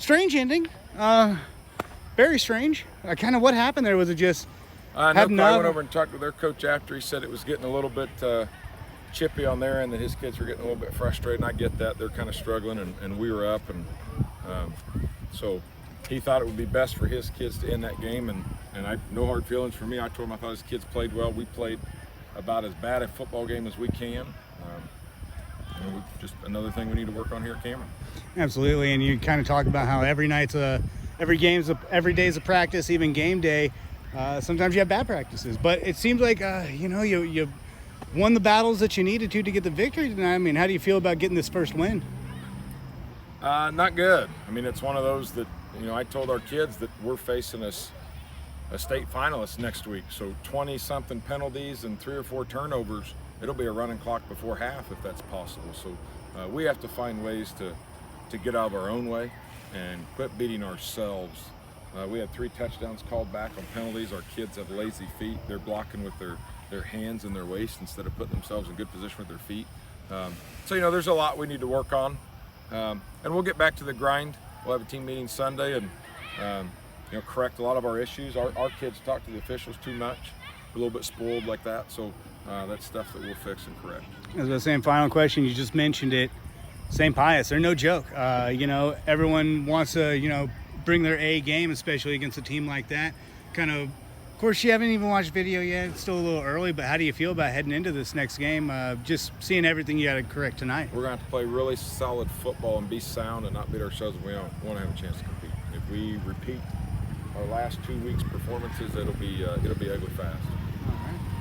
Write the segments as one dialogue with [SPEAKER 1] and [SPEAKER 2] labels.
[SPEAKER 1] Strange ending. Very strange. Kind of what happened there? Was it just
[SPEAKER 2] I went over and talked with their coach after. He said it was getting a little bit chippy on their end, that his kids were getting a little bit frustrated, and I get that. They're kind of struggling, and we were up, and so he thought it would be best for his kids to end that game, and no hard feelings for me. I told him I thought his kids played well. We played about as bad a football game as we can. Just another thing we need to work on here at Cameron.
[SPEAKER 1] Absolutely, and you kind of talk about how every day's a practice, even game day. Sometimes you have bad practices, but it seems like you won the battles that you needed to get the victory tonight. I mean, how do you feel about getting this first win?
[SPEAKER 2] Not good. I mean, it's one of those that I told our kids that we're facing a state finalist next week, so 20-something penalties and 3 or 4 turnovers. It'll be a running clock before half if that's possible. So we have to find ways to get out of our own way and quit beating ourselves. We had 3 touchdowns called back on penalties. Our kids have lazy feet. They're blocking with their hands and their waist instead of putting themselves in good position with their feet. So there's a lot we need to work on, and we'll get back to the grind. We'll have a team meeting Sunday and correct a lot of our issues. Our kids talk to the officials too much. We're a little bit spoiled like that, so that's stuff that we'll fix and correct.
[SPEAKER 1] As I was saying, final question, you just mentioned it. St. Pius, they're no joke. Everyone wants to, bring their A game, especially against a team like that. Of course, you haven't even watched video yet. It's still a little early, but how do you feel about heading into this next game? Just seeing everything you got to correct tonight.
[SPEAKER 2] We're going to have to play really solid football and be sound and not beat ourselves if we don't want to have a chance to compete. If we repeat our last 2 weeks' performances, it'll be ugly fast.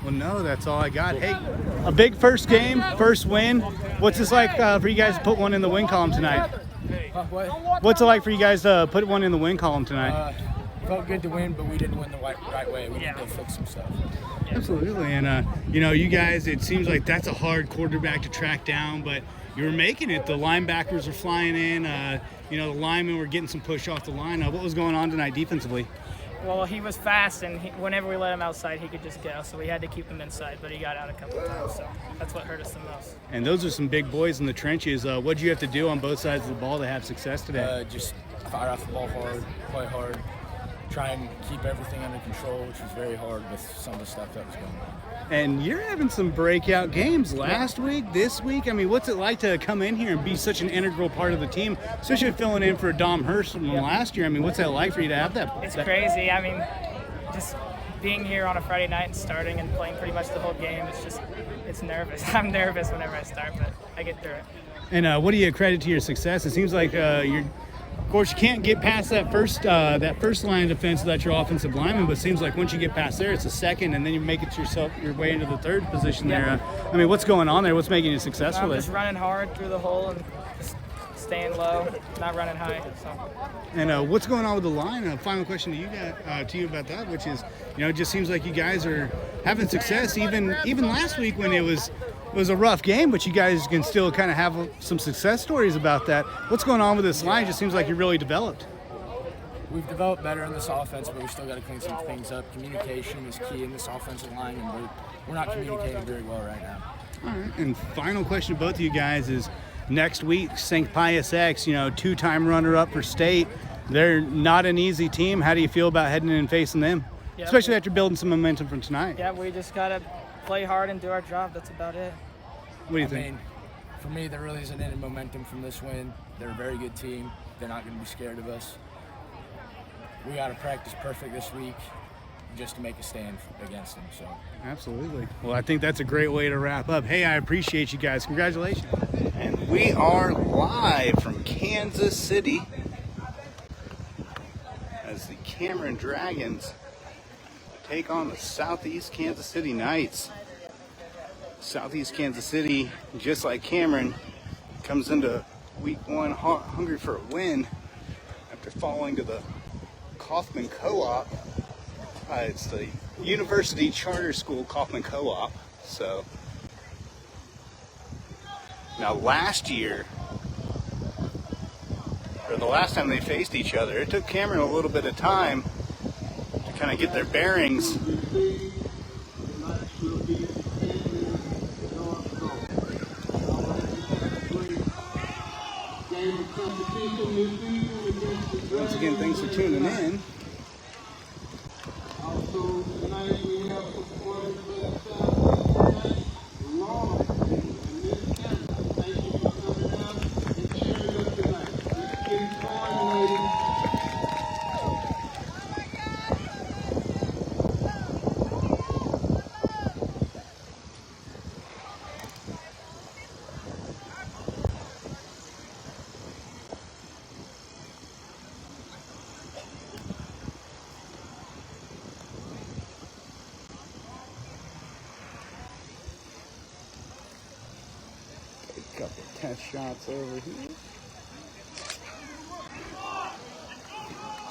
[SPEAKER 1] Well, no, that's all I got. Hey, a big first game, first win. What's this like for you guys to put one in the win column tonight? What's it like for you guys to put one in the win column tonight?
[SPEAKER 3] Felt good to win, but we didn't win the right way. We need to fix some stuff.
[SPEAKER 1] Absolutely, and you guys, it seems like that's a hard quarterback to track down, but you were making it. The linebackers were flying in. The linemen were getting some push off the line. What was going on tonight defensively?
[SPEAKER 4] Well, he was fast, and whenever we let him outside, he could just go. So we had to keep him inside, but he got out a couple of times. So that's what hurt us the most.
[SPEAKER 1] And those are some big boys in the trenches. What did you have to do on both sides of the ball to have success today?
[SPEAKER 3] Just fire off the ball hard, play hard, try and keep everything under control, which was very hard with some of the stuff that was going on. And
[SPEAKER 1] you're having some breakout games last week, this week. I mean, what's it like to come in here and be such an integral part of the team, especially filling in for Dom Hurst from last year? I mean, what's that like for you to have that?
[SPEAKER 4] It's crazy. I mean, just being here on a Friday night and starting and playing pretty much the whole game, it's nervous. I'm nervous whenever I start, but I get through it.
[SPEAKER 1] And what do you credit to your success? It seems like of course, you can't get past that first line of defense without your offensive lineman, but it seems like once you get past there, it's a second, and then you make it your way into the third position there. I mean, what's going on there? What's making you successful?
[SPEAKER 4] I'm just running hard through the hole and just staying low, not running high. So.
[SPEAKER 1] And what's going on with the line? Final question to you about that, which is, it just seems like you guys are having success, even last week when it was a rough game, but you guys can still kind of have some success stories about that. What's going on with this line? It just seems like you're really developed.
[SPEAKER 3] We've developed better in this offense, but we still got to clean some things up. Communication is key in this offensive line, and we're not communicating very well right now.
[SPEAKER 1] All right. And final question to both of you guys is, next week, St. Pius X, 2-time runner-up for state. They're not an easy team. How do you feel about heading in and facing them, especially after building some momentum from tonight?
[SPEAKER 4] Yeah, we just got to play hard and do our job. That's about it.
[SPEAKER 1] What do you think?
[SPEAKER 3] I mean, for me, there really isn't any momentum from this win. They're a very good team. They're not going to be scared of us. We got to practice perfect this week just to make a stand against them. So.
[SPEAKER 1] Absolutely. Well, I think that's a great way to wrap up. Hey, I appreciate you guys. Congratulations.
[SPEAKER 5] And we are live from Kansas City as the Cameron Dragons take on the Southeast Kansas City Knights. Southeast Kansas City, just like Cameron, comes into week 1 hungry for a win after falling to the Kaufman Co-op. It's the University Charter School Kaufman Co-op. So now last year, or the last time they faced each other, it took Cameron a little bit of time to kind of get their bearings. Once again, thanks for tuning in.
[SPEAKER 6] Also, tonight we have supported Lord and Miss Cameron. Thank you for coming out and cheering us tonight. Let's get it going, ladies.
[SPEAKER 5] A couple test shots over here.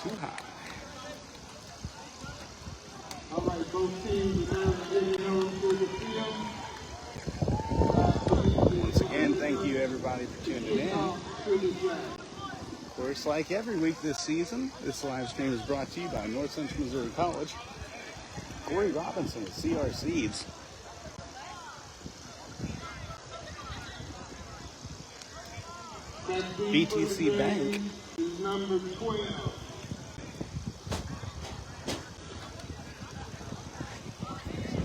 [SPEAKER 5] Too high.
[SPEAKER 6] All right, both teams are now getting on to the field.
[SPEAKER 5] Once again, thank you everybody for tuning in. Of course, like every week this season, this live stream is brought to you by North Central Missouri College. Corey Robinson with CR Seeds. BTC Bank.
[SPEAKER 6] Is number 12.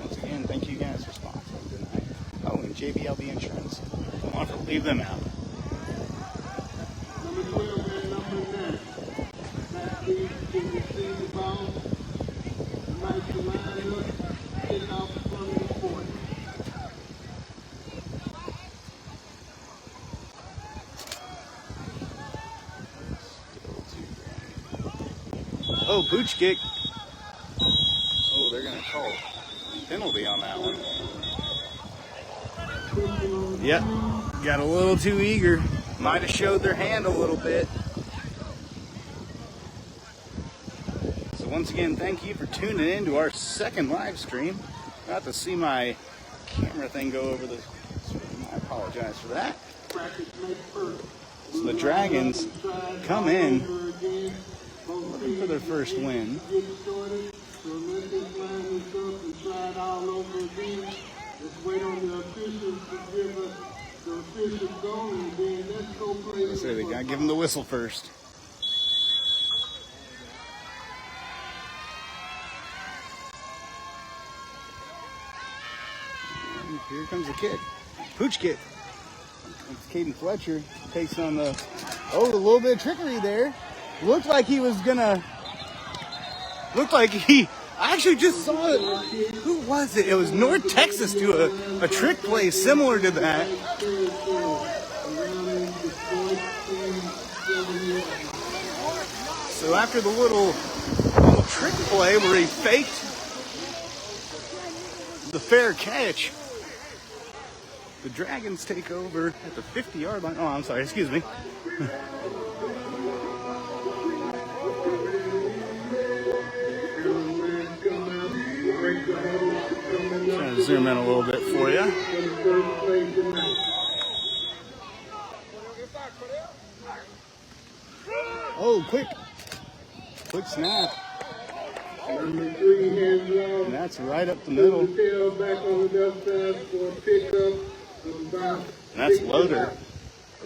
[SPEAKER 5] Once again, thank you guys for sponsoring tonight. Oh, and JBLB Insurance. Don't want to leave them out.
[SPEAKER 6] Number 12 and number 9. That leads to receive the ball. Nice to line up. Kick off from the 40.
[SPEAKER 5] Oh, booch kick. Oh, they're going to call a penalty on that one. Yep, got a little too eager. Might have showed their hand a little bit. So once again, thank you for tuning in to our second live stream. Got to see my camera thing go over the screen. I apologize for that. So the Dragons come in looking for their first win. So they gotta give them the whistle first. And here comes the kick. Pooch kick. It's Caden Fletcher takes on the, oh, a little bit of trickery there. Looked like he was gonna, I actually just saw it. Who was it? It was North Texas do a trick play similar to that. So after the little trick play where he faked the fair catch, the Dragons take over at the 50-yard line. Oh, I'm sorry, excuse me. Trying to zoom in a little bit for you. Oh, quick snap. And that's right up the middle. And that's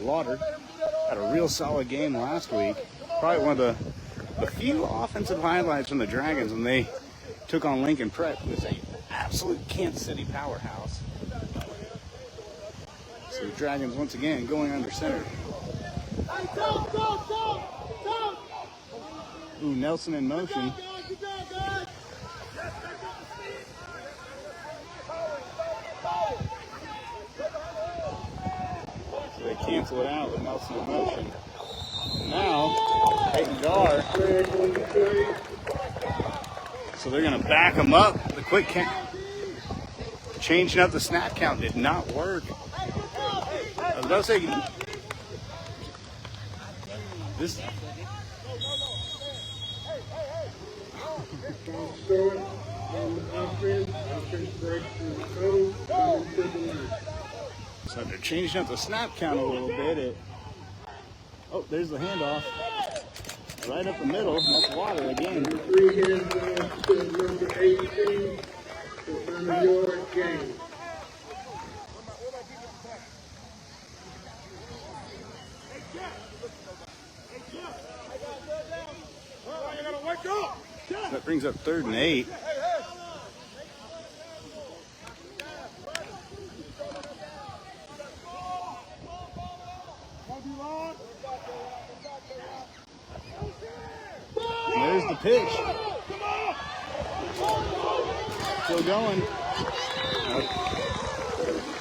[SPEAKER 5] Lauder. Had a real solid game last week. Probably one of the few offensive highlights from the Dragons when they took on Lincoln Prep, who was an absolute Kansas City powerhouse. So the Dragons once again going under center. Ooh, Nelson in motion. So they cancel it out with Nelson in motion. Now, Peyton Gar. So they're going to back him up. The quick count. Changing up the snap count did not work. I was about to say, this. So they're changing up the snap count a little bit. Oh, there's the handoff. Right up the middle. That's Water again.
[SPEAKER 6] Number 18 for your game.
[SPEAKER 5] That brings up 3rd and 8. And there's the pitch. Still going.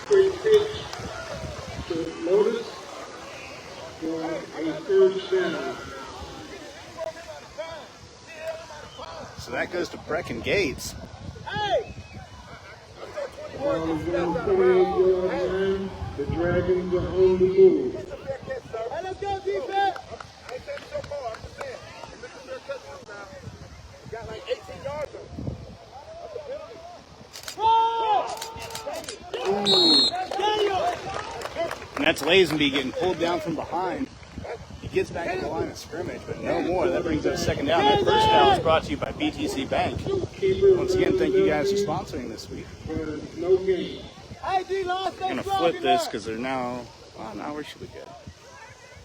[SPEAKER 6] Great pitch to Lotus for a 3rd down.
[SPEAKER 5] So that goes to Brecken Gates.
[SPEAKER 6] Ball is on the 48-yard line. The Dragons are on the move.
[SPEAKER 7] Let's go, defense! Got like 18 yards on
[SPEAKER 5] And that's Lazenby getting pulled down from behind. He gets back to the line of scrimmage, but no more. That brings up 2nd down. That first down is brought to you by BTC Bank. Once again, thank you guys for sponsoring this week.
[SPEAKER 6] No game.
[SPEAKER 7] Hey, D-Line,
[SPEAKER 5] I'm going to flip this because they're now, well, now where should we go?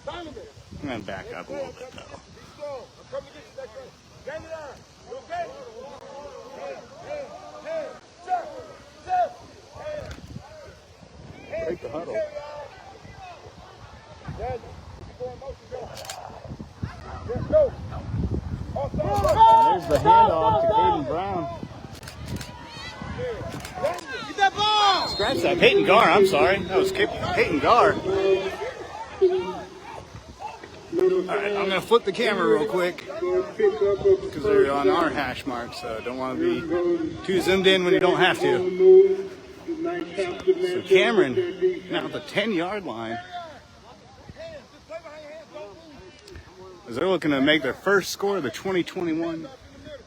[SPEAKER 5] I'm going to back up a little bit though. Break the huddle. And there's the handoff to Caden Brown.
[SPEAKER 7] Get that ball!
[SPEAKER 5] Scratch that. Peyton Garr, I'm sorry. That was Peyton Garr. Alright, I'm going to flip the camera real quick because they're on our hash mark, so I don't want to be too zoomed in when you don't have to. So Cameron now at the 10-yard line. As they're looking to make their first score of the 2021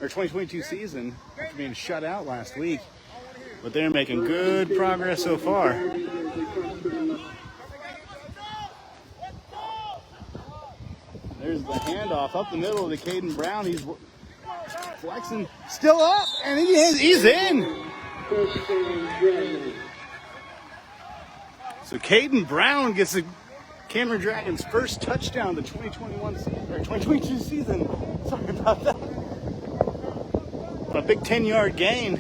[SPEAKER 5] or 2022 season after being shut out last week. But they're making good progress so far. There's the handoff up the middle to Caden Brown. He's flexing, still up, and he's in. So Caden Brown gets the Cameron Dragons' first touchdown of the 2021 or 2022 season. Sorry about that. A big 10-yard gain.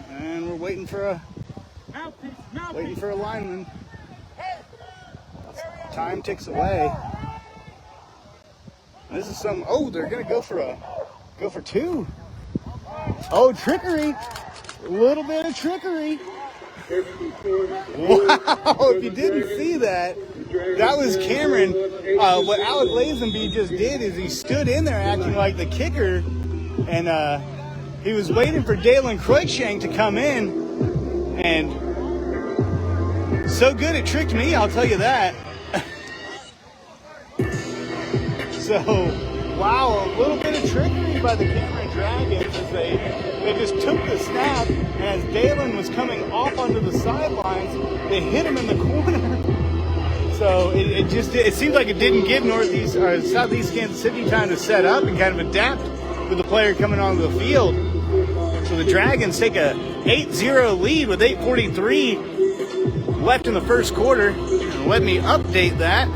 [SPEAKER 5] And we're waiting for a lineman. Time ticks away. This is some. Oh, they're gonna go for 2. Oh, trickery! A little bit of trickery. Wow! If you didn't see that, that was Cameron. What Alec Lazenby just did is he stood in there acting like the kicker, and he was waiting for Dalen Cruikshank to come in, and so good it tricked me, I'll tell you that. So, wow, a little bit of trickery by the Cameron Dragons as they just took the snap, and as Dalen was coming off onto the sidelines, they hit him in the corner. So it seemed like it didn't give Southeast Kansas City time to set up and kind of adapt with the player coming onto the field. So the Dragons take a 8-0 lead with 8:43 left in the first quarter. And let me update that.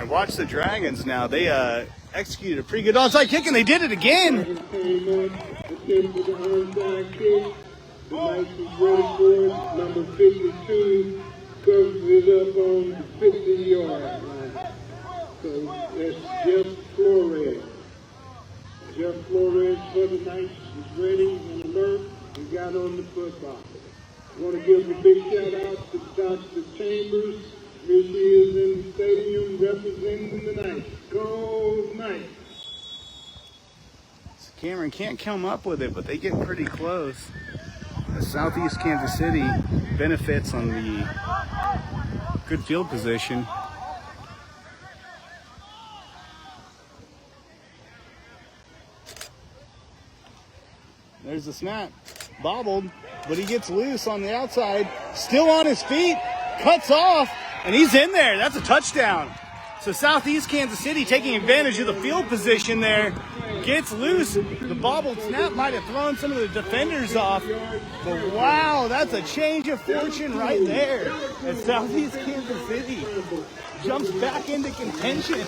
[SPEAKER 5] Watch the Dragons now. They executed a pretty good onside kick, and they did it again.
[SPEAKER 6] Number 52 covers it up on the 50-yard line. So that's just for the night was ready and alert and got on the football. I want to give a big shout out to Dr. Chambers. Here she is in the stadium representing the Knights. Go Knights!
[SPEAKER 5] So Cameron can't come up with it, but they get pretty close. Southeast Kansas City benefits on the good field position. There's the snap. Bobbled, but he gets loose on the outside. Still on his feet. Cuts off, and he's in there. That's a touchdown. So Southeast Kansas City taking advantage of the field position there. Gets loose. The bobbled snap might have thrown some of the defenders off. But wow, that's a change of fortune right there. And Southeast Kansas City jumps back into contention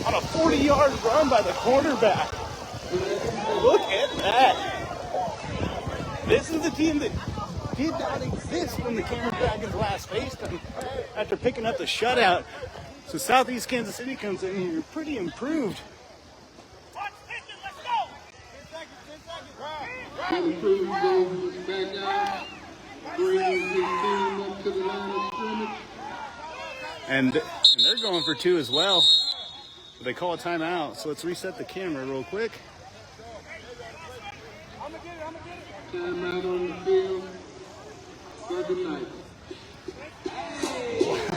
[SPEAKER 5] on a 40-yard run by the quarterback. Look at that. This is the team that did not exist when the Cameron Dragons last faced them after picking up the shutout. So Southeast Kansas City comes in here pretty improved.
[SPEAKER 6] The crew goes back out, brings his team up to the line of scrimmage.
[SPEAKER 5] And they're going for two as well. But they call a timeout, so let's reset the camera real quick.
[SPEAKER 6] Timeout on the field for the Knights.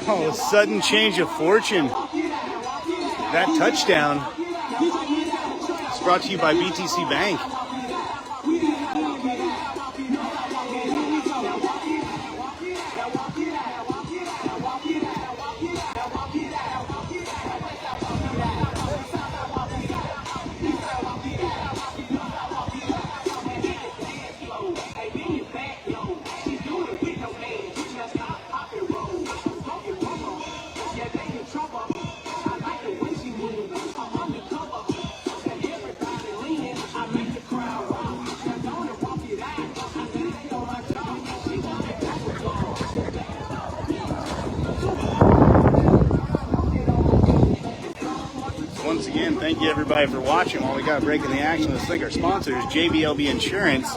[SPEAKER 5] Oh, a sudden change of fortune. That touchdown is brought to you by BTC Bank. Once again, thank you everybody for watching. While we got a break in the action, let's thank our sponsors, JBLB Insurance,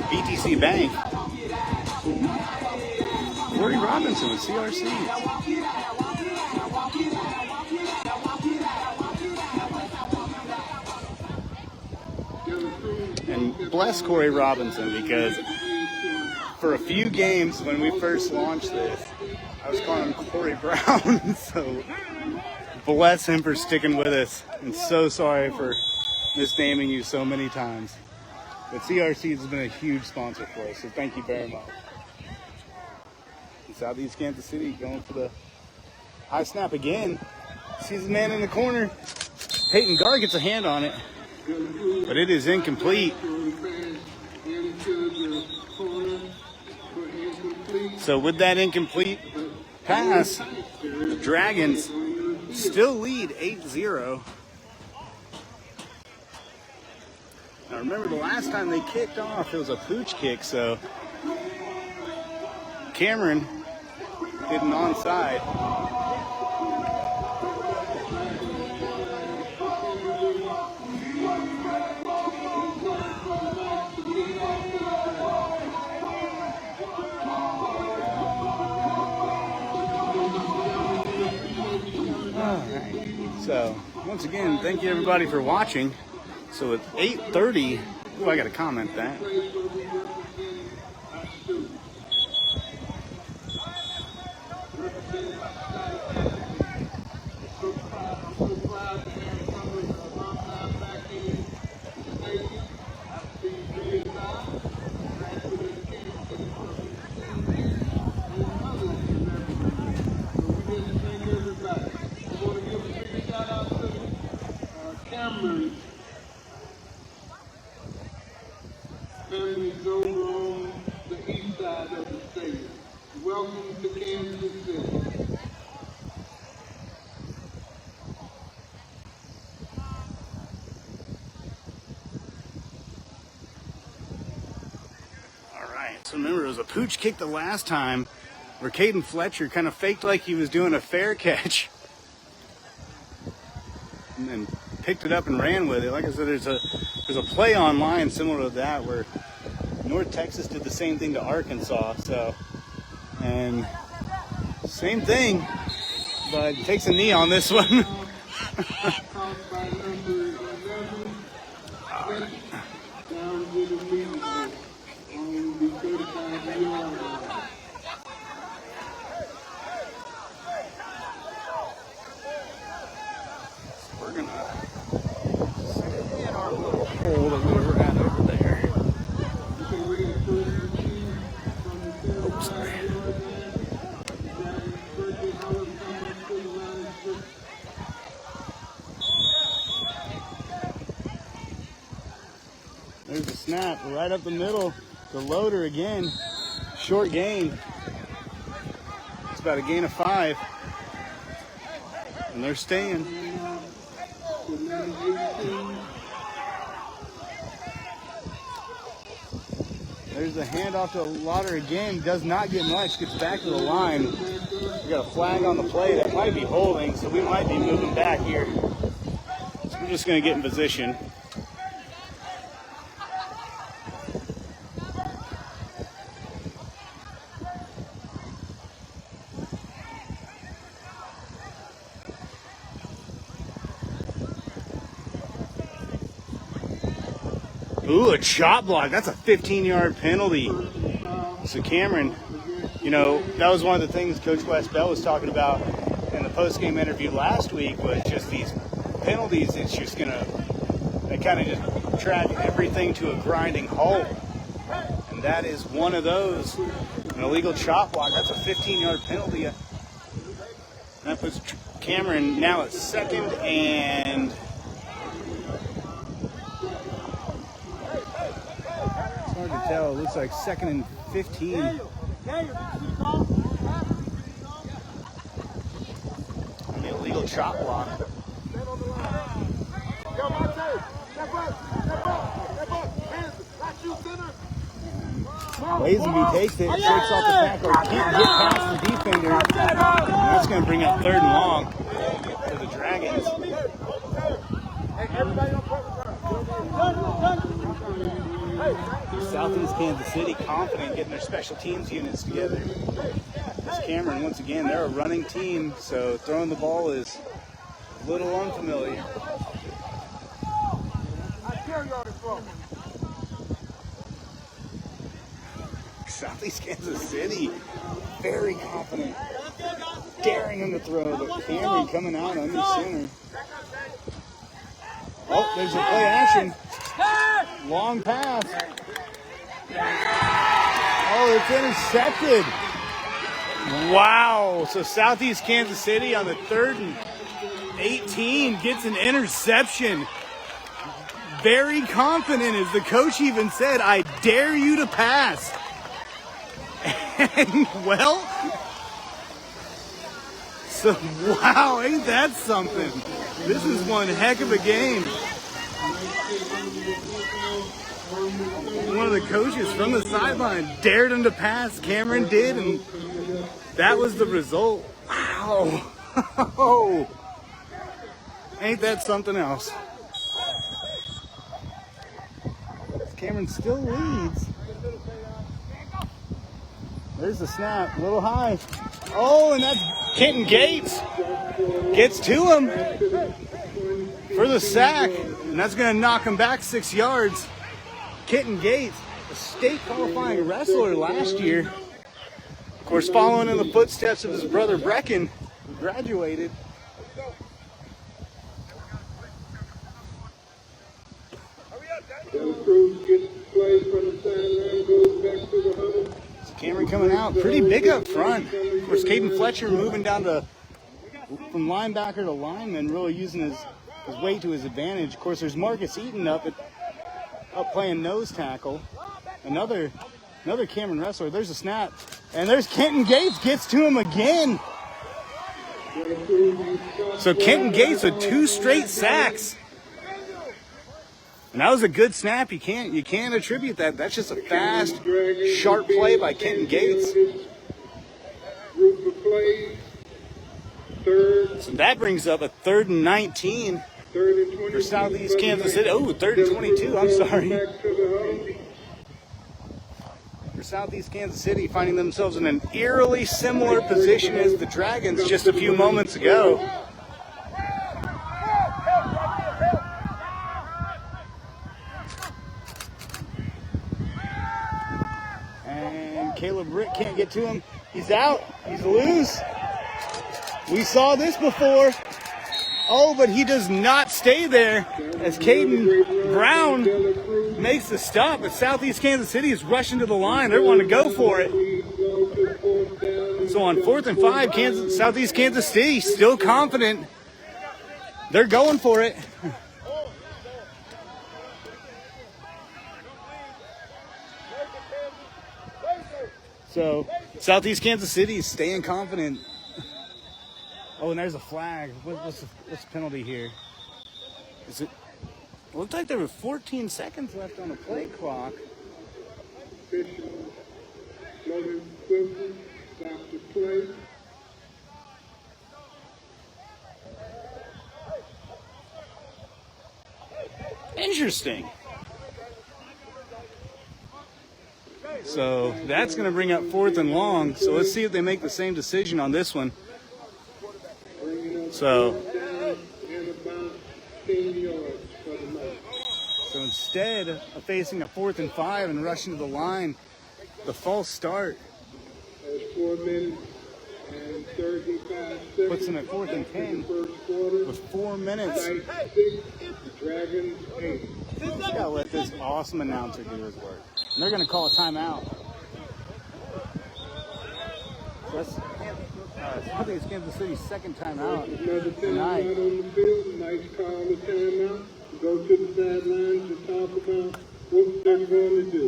[SPEAKER 5] BTC Bank, Corey Robinson with CRC, and bless Corey Robinson, because for a few games when we first launched this, I was calling him Corey Brown, so bless him for sticking with us, and so sorry for misnaming you so many times. But CRC has been a huge sponsor for us, so thank you very much. And Southeast Kansas City going for the high snap again. Sees the man in the corner. Peyton Gar gets a hand on it, but it is incomplete. So with that incomplete pass, the Dragons still lead 8-0. Now remember, the last time they kicked off, it was a pooch kick, so Cameron did an onside. So, once again, thank you everybody for watching. So at 8:30, oh, I got to comment that.
[SPEAKER 6] Families over on the east side of the stadium. Welcome to Kansas City.
[SPEAKER 5] All right, so remember, it was a pooch kick the last time where Caden Fletcher kind of faked like he was doing a fair catch. And then picked it up and ran with it. Like I said, there's a play online similar to that where North Texas did the same thing to Arkansas. So, and same thing, but takes a knee on this one. We're gonna stay in our little hole that we were at over there. Oh, sorry. There's the snap right up the middle. The loader again. Short gain. It's about a gain of 5. And they're staying. There's the handoff to Lauder again. Does not get much. Gets back to the line. We got a flag on the play that might be holding, so we might be moving back here. So we're just going to get in position. Ooh, a chop block. That's a 15-yard penalty. So Cameron, you know, that was one of the things Coach Wes Bell was talking about in the post-game interview last week was just these penalties. It's just going to, they kind of just drag everything to a grinding halt. And that is one of those. An illegal chop block. That's a 15-yard penalty. And that puts Cameron now at 2nd and... hard to tell. It looks like 2nd and 15. And the illegal chop block. Lazenby takes it, shakes off the tackle, can't get past the defender. And that's going to bring up 3rd and long for the Dragons. Southeast Kansas City confident getting their special teams units together. This Cameron, once again, they're a running team, so throwing the ball is a little unfamiliar. Southeast Kansas City, very confident, daring him to throw, but Cameron coming out under center. Oh, there's a play action. Long pass. Oh, it's intercepted. Wow. So Southeast Kansas City on the 3rd and 18 gets an interception. Very confident, as the coach even said, I dare you to pass. And, well, so, wow, ain't that something? This is one heck of a game. One of the coaches from the sideline dared him to pass. Cameron did, and that was the result. Wow. Oh, ain't that something else? Cameron still leads. There's the snap, a little high. Oh, and that's Kenton Gates. Gets to him for the sack, and that's going to knock him back 6 yards. Kenton Gates, a state qualifying wrestler last year. Of course, following in the footsteps of his brother Brecken, who graduated. Cameron coming out pretty big up front. Of course, Caden Fletcher moving down from linebacker to lineman, really using his weight to his advantage. Of course, there's Marcus Eaton up playing nose tackle. Another Cameron wrestler. There's a snap, and there's Kenton Gates, gets to him again. So Kenton Gates with 2 straight sacks. And that was a good snap. You can't attribute that. That's just a fast, sharp play by Kenton Gates. So that brings up a 3rd and 19.
[SPEAKER 6] Third and 22
[SPEAKER 5] for Southeast
[SPEAKER 6] for the
[SPEAKER 5] Kansas
[SPEAKER 6] Knights.
[SPEAKER 5] City. Oh, third and 22, I'm sorry.
[SPEAKER 6] Back to the huddle.
[SPEAKER 5] For Southeast Kansas City, finding themselves in an eerily similar position as the Dragons just a few moments ago. And Caleb Britt can't get to him. He's out. He's loose. We saw this before. Oh, but he does not stay there as Caden Brown makes the stop. But Southeast Kansas City is rushing to the line. They want to go for it. So on 4th and 5, Southeast Kansas City still confident. They're going for it. So Southeast Kansas City is staying confident. Oh, and there's a flag. What's the penalty here? Is it? It looked like there were 14 seconds left on the play clock.
[SPEAKER 6] Logan Wilson stops the play.
[SPEAKER 5] Interesting. So that's going to bring up 4th and long. So let's see if they make the same decision on this one. So instead of facing a 4th and 5 and rushing to the line, the false start
[SPEAKER 6] 4 minutes and 35 seconds.
[SPEAKER 5] puts them at 4th and 10 with 4 minutes.
[SPEAKER 6] Dragons 8.
[SPEAKER 5] Gotta let this awesome announcer do his work. And they're gonna call a timeout. So that's I think it's Kansas City's second timeout
[SPEAKER 6] Another
[SPEAKER 5] tonight.
[SPEAKER 6] timeout on the field. Nice call the timeout. Go to the sidelines to talk about what they're going to do.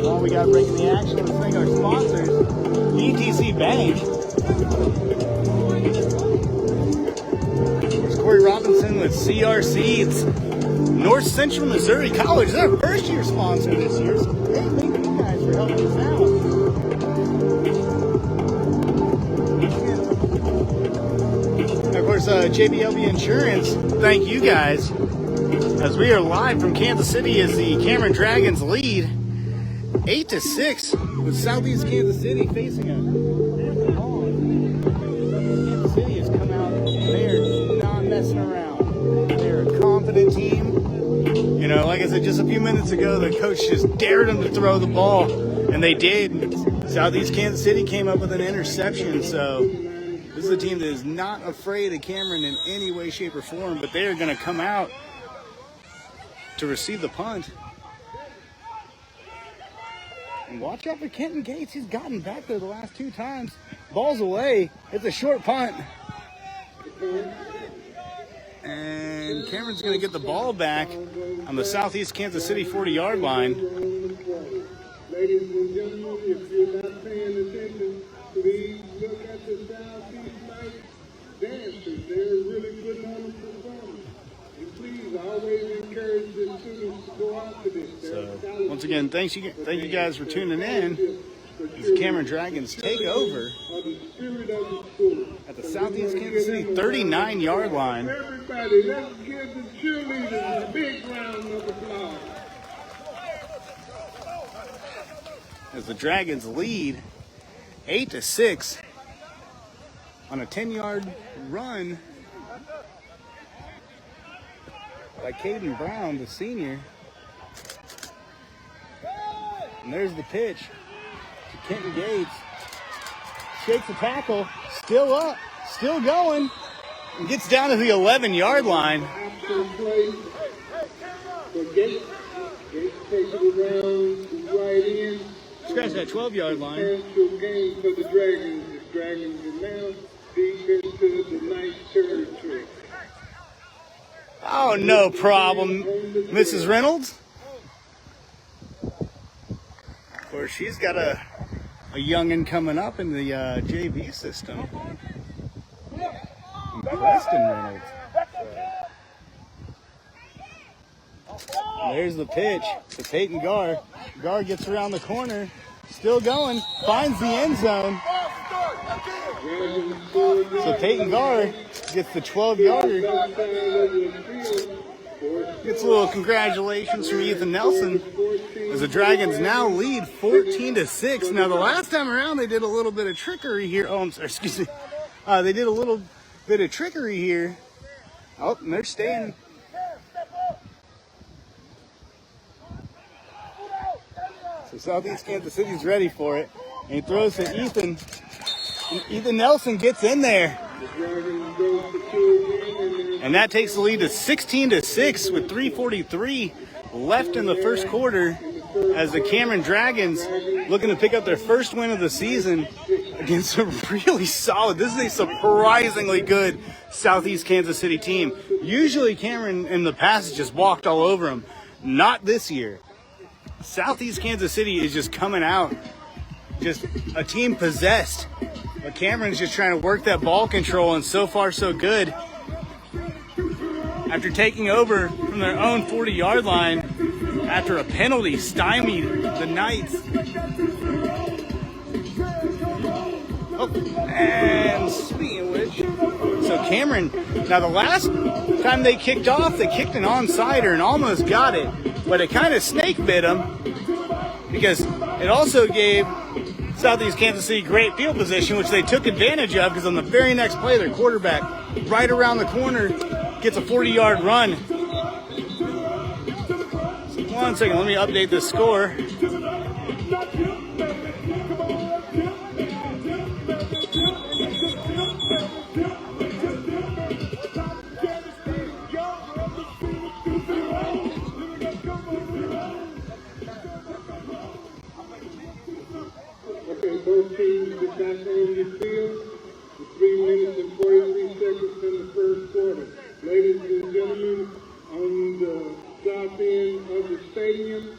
[SPEAKER 5] Well, we got breaking the action. Let's thank our sponsors, BTC Bank. There's Corey Robinson with CRC. It's North Central Missouri College. They're our first year sponsor this year. So hey, thank you guys for helping us out. And of course, JBLB Insurance, thank you guys. As we are live from Kansas City as the Cameron Dragons lead 8-6 with Southeast Kansas City facing a 4th and long. Kansas City has come out. They are not messing around. They're a confident team. You know, like I said just a few minutes ago, the coach just dared them to throw the ball, and they did. Southeast Kansas City came up with an interception, so this is a team that is not afraid of Cameron in any way, shape, or form, but they are going to come out to receive the punt. And watch out for Kenton Gates. He's gotten back there the last 2 times. Ball's away. It's a short punt. And Cameron's going to get the ball back on the Southeast Kansas City 40-yard line.
[SPEAKER 6] Ladies and gentlemen, if you're not paying attention, please look at the Southeast Knights dancers. They're really putting on a performance. And please always encourage the students to go out to this.
[SPEAKER 5] So, once again, thank you guys for tuning in. As Cameron Dragons take over at the Southeast Kansas City 39-yard line.
[SPEAKER 6] Everybody, let's give the cheerleaders a big round of applause.
[SPEAKER 5] As the Dragons lead 8-6 on a 10-yard run by Caden Brown, the senior. And there's the pitch to Kenton Gates. Shakes the tackle, still up, still going, and gets down to the 11-yard line.
[SPEAKER 6] Gates takes it around right in.
[SPEAKER 5] Scratch that 12-yard line.
[SPEAKER 6] Potential game for the Dragons. The Dragons are now deep into the Knights territory.
[SPEAKER 5] Oh, no problem, Mrs. Reynolds. Of course, she's got a youngin' coming up in the JV system. Weston Reynolds. There's the pitch to Peyton Garr. Garr gets around the corner, still going, finds the end zone. So Peyton Garr gets the 12-yarder. Gets a little congratulations from Ethan Nelson as the Dragons now lead 14-6. Now the last time around they did a little bit of trickery here. Oh, I'm sorry, excuse me. They did a little bit of trickery here. Oh, and they're staying. So Southeast Kansas City's ready for it. And he throws to Ethan. And Ethan Nelson gets in there. And that takes the lead to 16-6 with 3:43 left in the first quarter as the Cameron Dragons looking to pick up their first win of the season against a really solid, this is a surprisingly good Southeast Kansas City team. Usually Cameron in the past has just walked all over them. Not this year. Southeast Kansas City is just coming out, just a team possessed. But Cameron's just trying to work that ball control, and so far so good. After taking over from their own 40-yard line after a penalty stymied the Knights. Oh, and speaking of which, so Cameron, now the last time they kicked off, they kicked an onside and almost got it, but it kind of snake bit them because it also gave Southeast Kansas City great field position, which they took advantage of because on the very next play, their quarterback right around the corner gets a 40-yard run. So 1 second, let me update the score.
[SPEAKER 6] Both teams get back on the field with 3 minutes and 43 seconds in the first quarter. Ladies and gentlemen, on the south end of the stadium,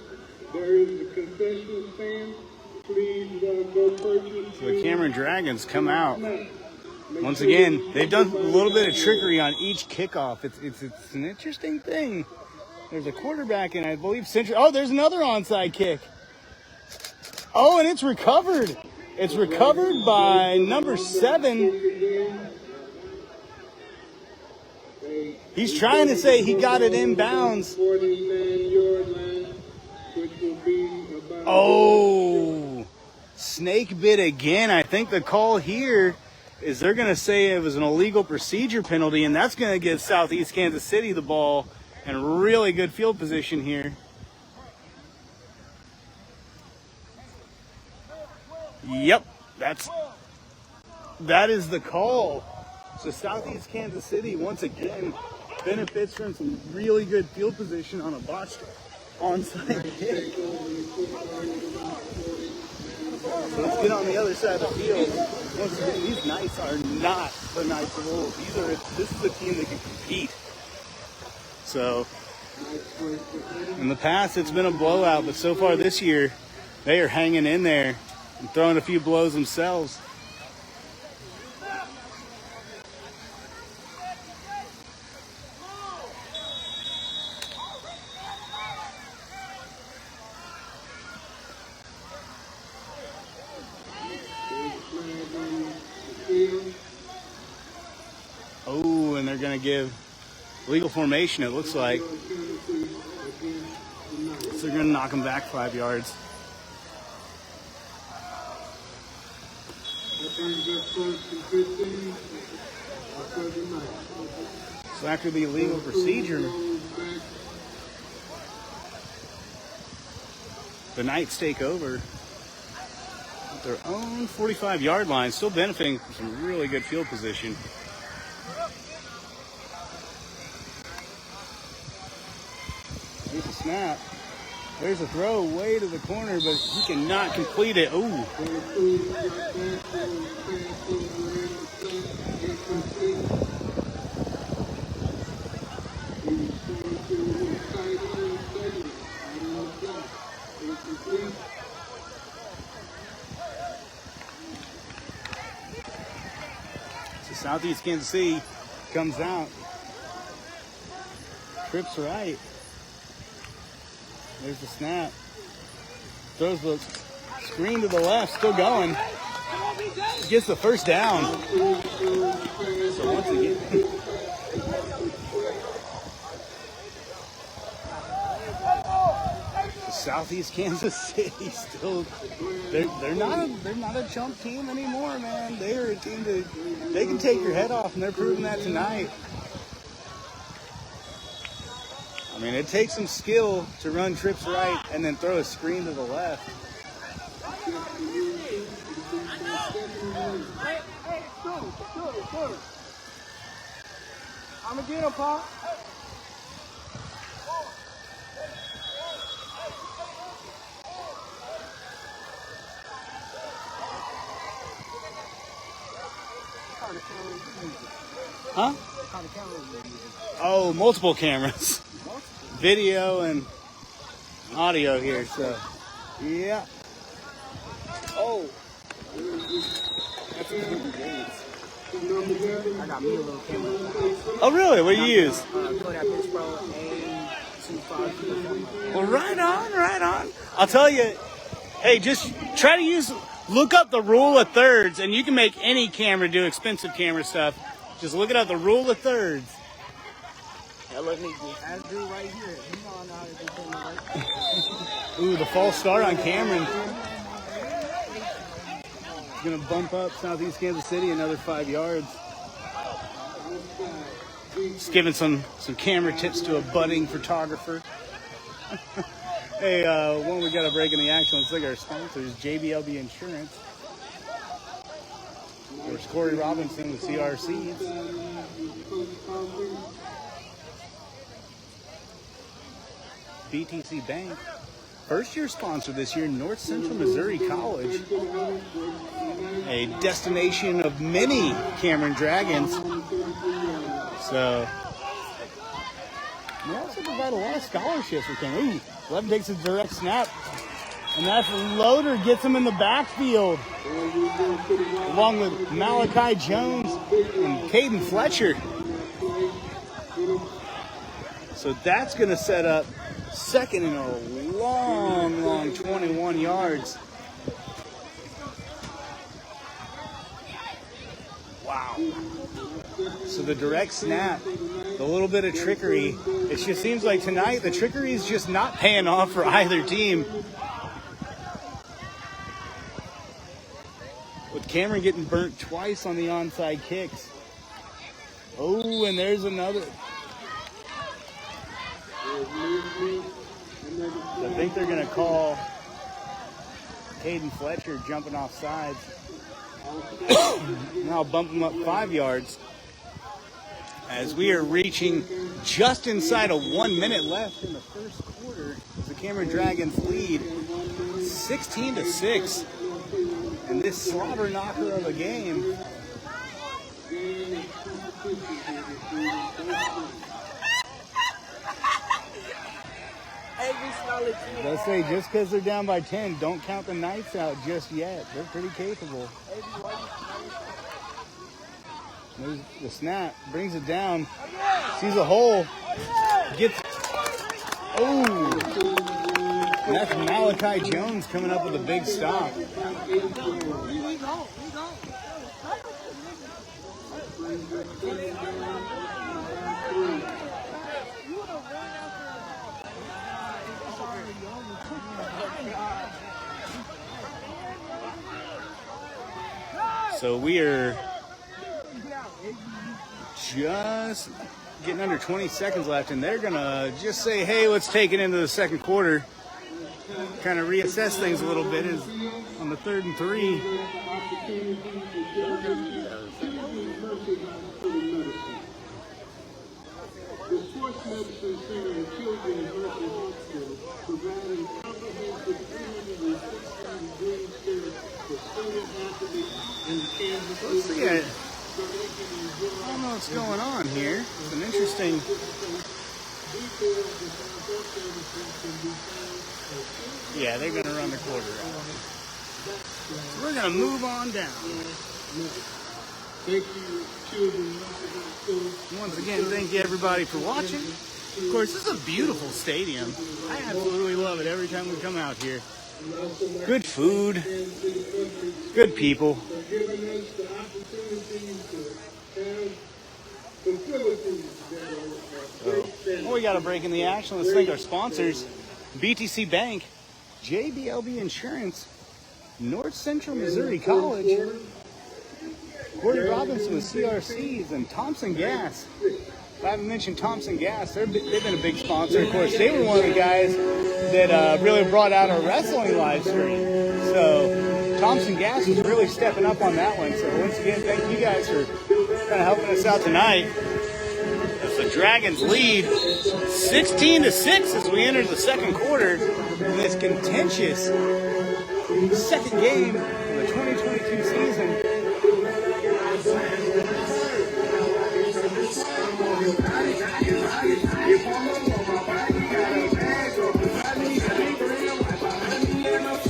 [SPEAKER 6] there is a concession stand. Please go purchase.
[SPEAKER 5] So the Cameron Dragons come out. Once again, they've done a little bit of trickery on each kickoff. It's an interesting thing. There's a quarterback, and I believe Central. Oh, there's another onside kick. Oh, and it's recovered. It's recovered by number 7. He's trying to say he got it in bounds. Oh, snake bit again. I think the call here is they're going to say it was an illegal procedure penalty, and that's going to give Southeast Kansas City the ball and really good field position here. Yep, that is the call. So Southeast Kansas City once again benefits from some really good field position on a botched onside kick. So let's get on the other side of the field. Once again, these Knights are not the Knights of old. This is a team that can compete. So in the past it's been a blowout, but so far this year they are hanging in there and throwing a few blows themselves. Oh, and they're going to give legal formation, it looks like. So they're going to knock them back 5 yards. So after the illegal procedure, the Knights take over at their own 45-yard line, still benefiting from some really good field position. There's a snap. There's a throw way to the corner, but he cannot complete it. Ooh. So Southeast Kansas City comes out. Trips right. There's the snap. Throws the screen to the left, still going. Gets the first down. So once again. Southeast Kansas City still they're not a chump team anymore, man. They are a team that they can take your head off, and they're proving that tonight. I mean, it takes some skill to run trips right and then throw a screen to the left.
[SPEAKER 7] I'm gonna get him, Paul.
[SPEAKER 5] Huh? Oh, multiple cameras. Video and audio here, so yeah. Oh. That's a good game.
[SPEAKER 3] I got me a little camera.
[SPEAKER 5] Oh, really? What do you use?
[SPEAKER 3] Kodak Pitch Pro A25.
[SPEAKER 5] Well, right on. I'll tell you, hey, just try to look up the rule of thirds, and you can make any camera do expensive camera stuff. Just look it up, the rule of thirds.
[SPEAKER 3] Let me do right here. You know I know how to do camera right.
[SPEAKER 5] Ooh, the false start on Cameron. Going to bump up Southeast Kansas City another 5 yards. Just giving some camera tips to a budding photographer. Hey, when we got a break in the action, let's look at our sponsors, JBLB Insurance. There's Corey Robinson with CRCs. BTC Bank. First year sponsor this year, North Central Missouri College. A destination of many Cameron Dragons. So, they also provide a lot of scholarships for Cameron. Ooh, Levin takes a direct snap. And that loader gets him in the backfield. Along with Malachi Jones and Caden Fletcher. So that's going to set up second and a long 21 yards. Wow. So the direct snap, the little bit of trickery, it just seems like tonight the trickery is just not paying off for either team. With Cameron getting burnt twice on the onside kicks. Oh, and there's another. I think they're going to call Caden Fletcher jumping off sides. Now bump him up 5 yards as we are reaching just inside of 1 minute left in the first quarter. The Cameron Dragons lead 16-6 in this slobber knocker of a game. Let's say just because they're down by 10, don't count the Knights out just yet. They're pretty capable. There's the snap, brings it down, sees a hole, gets. Oh, and that's Malachi Jones coming up with a big stop. So we are just getting under 20 seconds left, and they're gonna just say, hey, let's take it into the second quarter. Kind of reassess things a little bit is on the 3rd and 3.
[SPEAKER 6] The Sports Medicine Center and Children's Mercy Hospital providing comprehensive 360-degree care for student athletes in Kansas City.
[SPEAKER 5] Let's see it. I don't know what's going on here. It's an interesting. Yeah, they're going to run the quarter out. So we're going to move on down.
[SPEAKER 6] Thank you, Children's Mercy Hospital.
[SPEAKER 5] Once again, thank you everybody for watching. Of course, this is a beautiful stadium. I absolutely love it every time we come out here. Good food, good people. Well, we got a break in the action. Let's thank our sponsors: BTC Bank, JBLB Insurance, North Central Missouri College, Corey Robinson with CRCs, and Thompson Gas. If I haven't mentioned Thompson Gas, they've been a big sponsor. Of course, they were one of the guys that really brought out our wrestling live stream. So Thompson Gas is really stepping up on that one. So once again, thank you guys for kind of helping us out tonight. As the Dragons lead 16-6 as we enter the second quarter in this contentious second game of the 2022 season.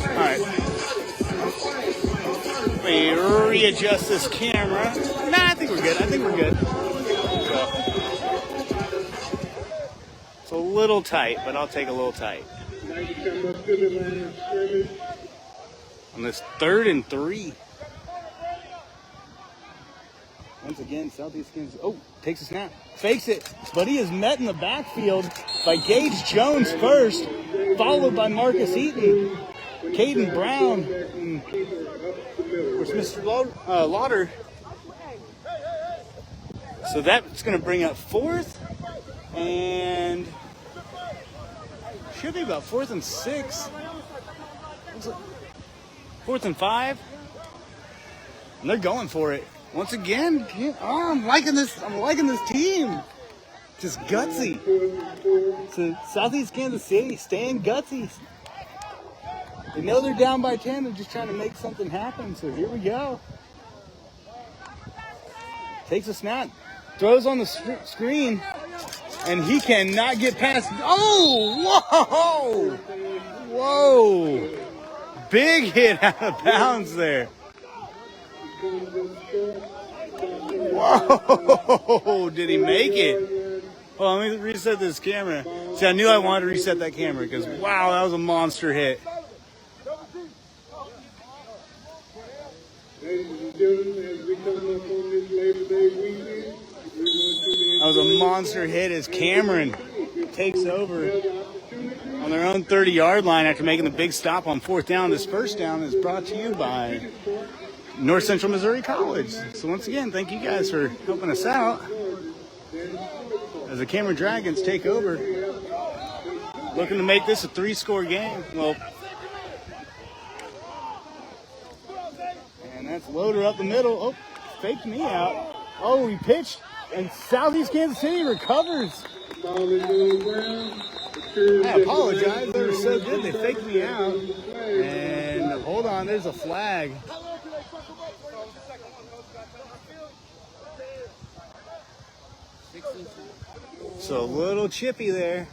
[SPEAKER 5] All right. Let me readjust this camera. Nah, I think we're good. It's a little tight, but I'll take a little tight. On this 3rd and 3. Once again, Southeast Kansas. Oh, takes a snap. Fakes it. But he is met in the backfield by Gage Jones first, followed by Marcus Eaton, Caden Brown, and of course Mr. Lauder. So that's going to bring up 4th and should be about 4th and 6. 4th and 5. And they're going for it. Once again, I'm liking this team. Just gutsy. So Southeast Kansas City staying gutsy. They know they're down by 10. They're just trying to make something happen. So here we go. Takes a snap. Throws on the screen. And he cannot get past. Oh, whoa. Big hit out of bounds there. Whoa, did he make it? Well, let me reset this camera. See, I knew I wanted to reset that camera because, wow, that was a monster hit. That was a monster hit as Cameron takes over on their own 30-yard line after making the big stop on 4th down. This first down is brought to you by North Central Missouri College. So once again, thank you guys for helping us out as the Cameron Dragons take over. Looking to make this a 3-score game. Well, and that's Loader up the middle. Oh, faked me out. Oh, he pitched, and Southeast Kansas City recovers. I apologize. They were so good. They faked me out. And hold on, there's a flag. So a little chippy there.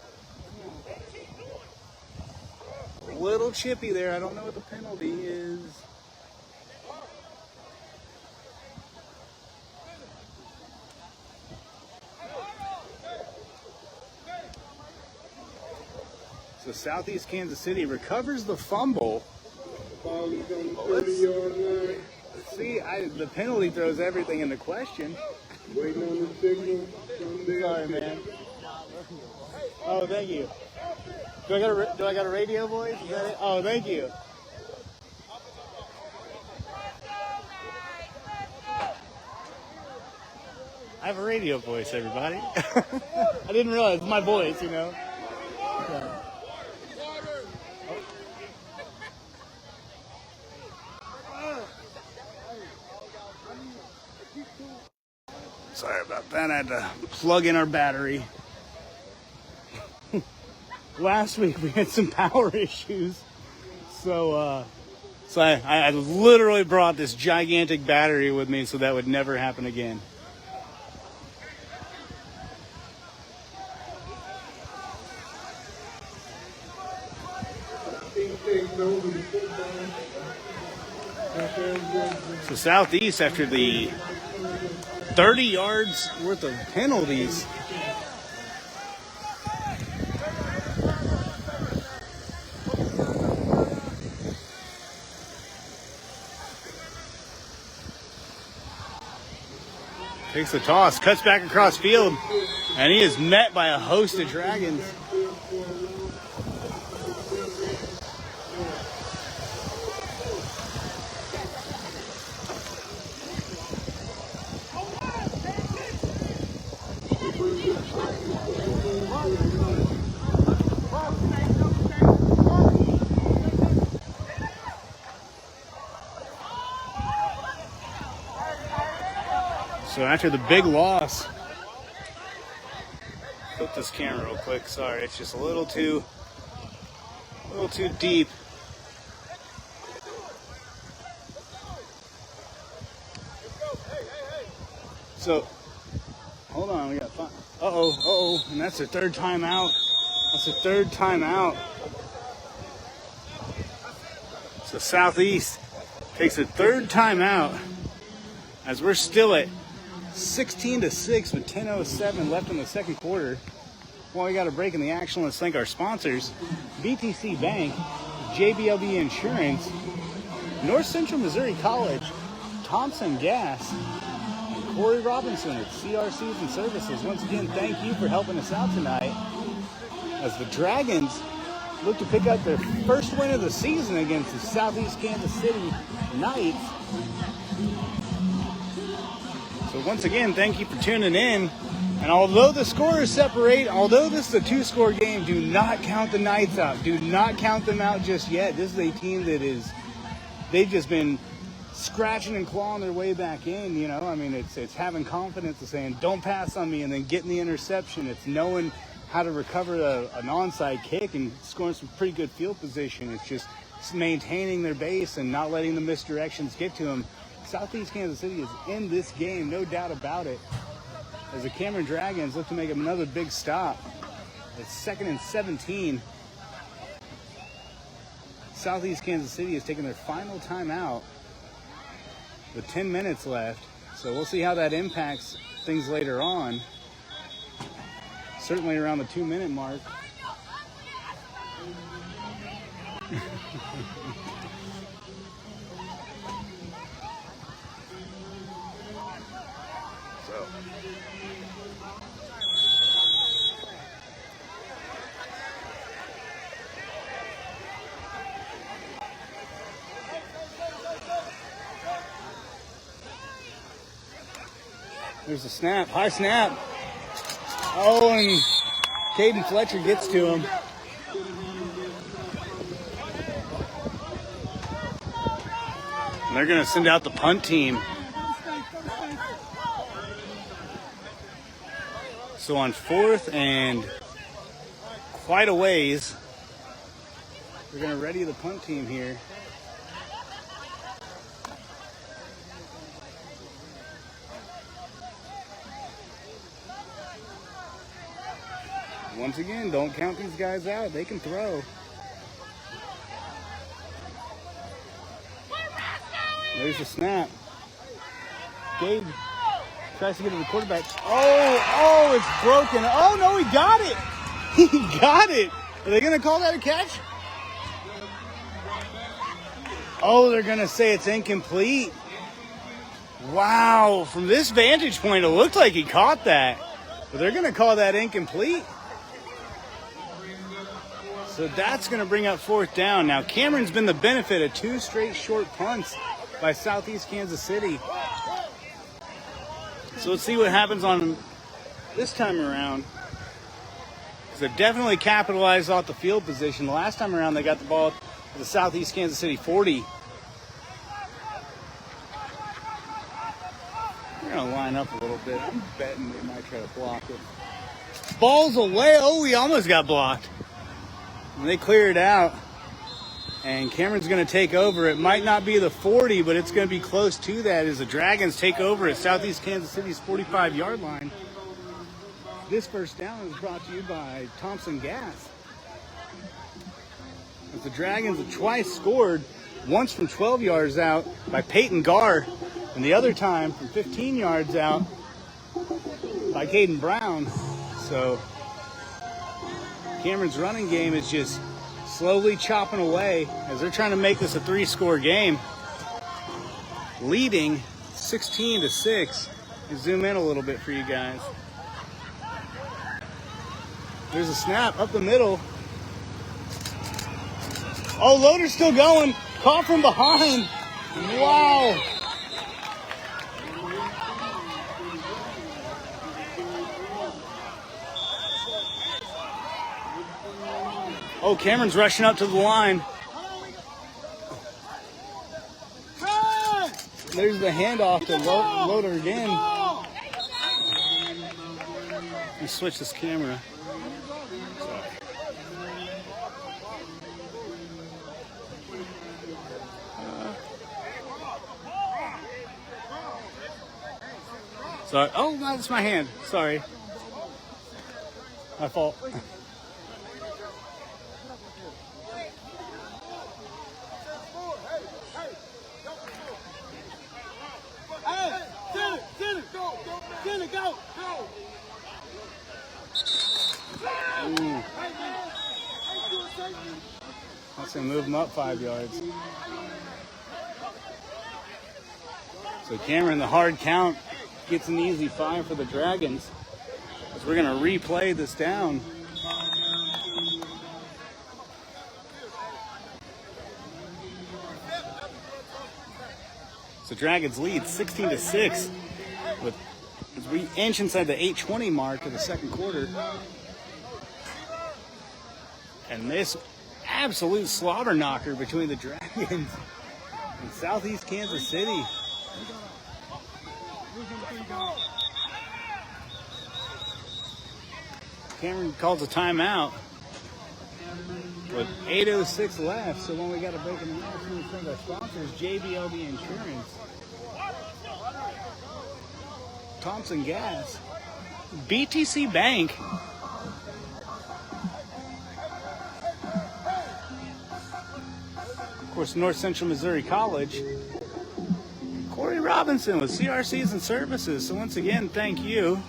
[SPEAKER 5] I don't know what the penalty is. So Southeast Kansas City recovers the fumble. Let's see, the penalty throws everything into question.
[SPEAKER 6] Waiting on the signal.
[SPEAKER 5] Sorry, man. Oh, thank you. Do I got a radio voice? Is that it? Oh, thank you. I have a radio voice, everybody. I didn't realize it's my voice, you know. Sorry about that. I had to plug in our battery. Last week we had some power issues. So I literally brought this gigantic battery with me so that would never happen again. So Southeast, after the
[SPEAKER 1] 30 yards worth of penalties. Takes the toss, cuts back across field, and he is met by a host of Dragons. So after the big loss, flip this camera real quick. Sorry, it's just a little too deep. So hold on, we got five. Uh-oh, and that's their third timeout. That's the third timeout. So Southeast takes a third timeout as we're still at 16-6 with 10:07 left in the second quarter. While we got a break in the action, let's thank our sponsors: BTC Bank, JBLB Insurance, North Central Missouri College, Thompson Gas, and Corey Robinson at CRCs and Services. Once again, thank you for helping us out tonight as the Dragons look to pick up their first win of the season against the Southeast Kansas City Knights. So once again, thank you for tuning in. And although the scores separate, although this is a two-score game, do not count the Knights out. Do not count them out just yet. This is a team that they've just been scratching and clawing their way back in, you know. I mean, it's having confidence of saying, don't pass on me, and then getting the interception. It's knowing how to recover an onside kick and scoring some pretty good field position. It's just maintaining their base and not letting the misdirections get to them. Southeast Kansas City is in this game, no doubt about it, as the Cameron Dragons look to make another big stop. It's 2nd and 17. Southeast Kansas City is taking their final timeout with 10 minutes left. So we'll see how that impacts things later on. Certainly around the 2-minute mark. There's a snap, high snap. Oh, and Caden Fletcher gets to him. And they're going to send out the punt team. So on 4th and quite a ways, we're going to ready the punt team here. Once again, don't count these guys out. They can throw. There's the snap. Gabe tries to get to the quarterback. Oh, it's broken. Oh, no, he got it. He got it. Are they going to call that a catch? Oh, they're going to say it's incomplete. Wow. From this vantage point, it looked like he caught that. But they're going to call that incomplete. So that's going to bring up 4th down. Now, Cameron's been the benefit of 2 straight short punts by Southeast Kansas City. So let's see what happens on this time around. Because they've definitely capitalized off the field position. The last time around, they got the ball at the Southeast Kansas City 40. We're going to line up a little bit. I'm betting they might try to block it. Ball's away. Oh, he almost got blocked. And they clear it out. And Cameron's going to take over. It might not be the 40, but it's going to be close to that as the Dragons take over at Southeast Kansas City's 45-yard line. This first down is brought to you by Thompson Gas. As the Dragons have twice scored, once from 12 yards out by Peyton Garr, and the other time from 15 yards out by Caden Brown. So Cameron's running game is just slowly chopping away as they're trying to make this a 3-score game. Leading 16-6. Zoom in a little bit for you guys. There's a snap up the middle. Oh, Loader's still going. Caught from behind. Wow. Oh, Cameron's rushing up to the line. There's the handoff to Loader again. Let me switch this camera. Sorry. Oh, that's my hand. Sorry. My fault.
[SPEAKER 7] Go!
[SPEAKER 1] Ooh. That's going to move him up 5 yards. So Cameron, the hard count, gets an easy 5 for the Dragons. As we're going to replay this down. So Dragons lead 16-6 as we inch inside the 8:20 mark of the second quarter. And this absolute slaughter knocker between the Dragons and Southeast Kansas City. Cameron calls a timeout with 8:06 left. So when we got a break in the match, we thank our sponsors, JBLB Insurance, Thompson Gas, BTC Bank, of course, North Central Missouri College, Corey Robinson with CRCs and Services. So once again, thank you.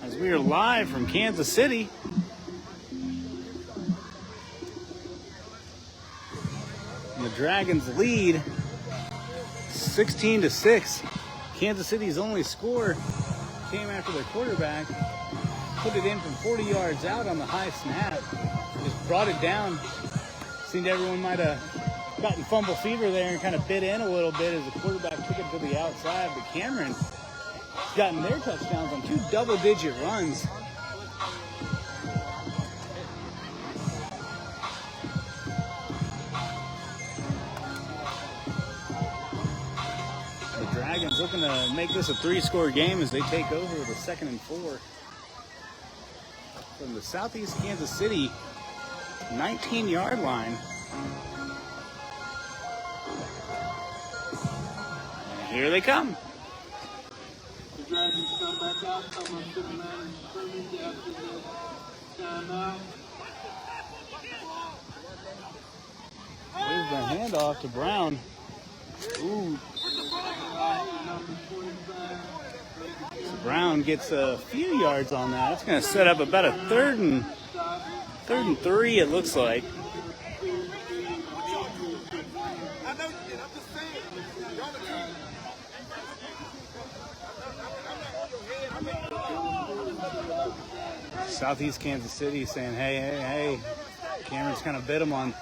[SPEAKER 1] As we are live from Kansas City. And the Dragons lead 16-6. Kansas City's only score came after their quarterback put it in from 40 yards out on the high snap. Just brought it down. Seemed everyone might have gotten fumble fever there and kind of bit in a little bit as the quarterback took it to the outside. But Cameron's gotten their touchdowns on 2 double-digit runs. The Dragons looking to make this a 3-score game as they take over with a 2nd and 4 from the Southeast Kansas City 19-yard line. And here they come.
[SPEAKER 6] The Dragons come back out, come on to the line of scrimmage after the timeout.
[SPEAKER 1] There's the handoff to Brown. Ooh. So Brown gets a few yards on that. That's going to set up about a 3rd and 3, it looks like. Southeast Kansas City saying, hey. Cameron's kind of bit them on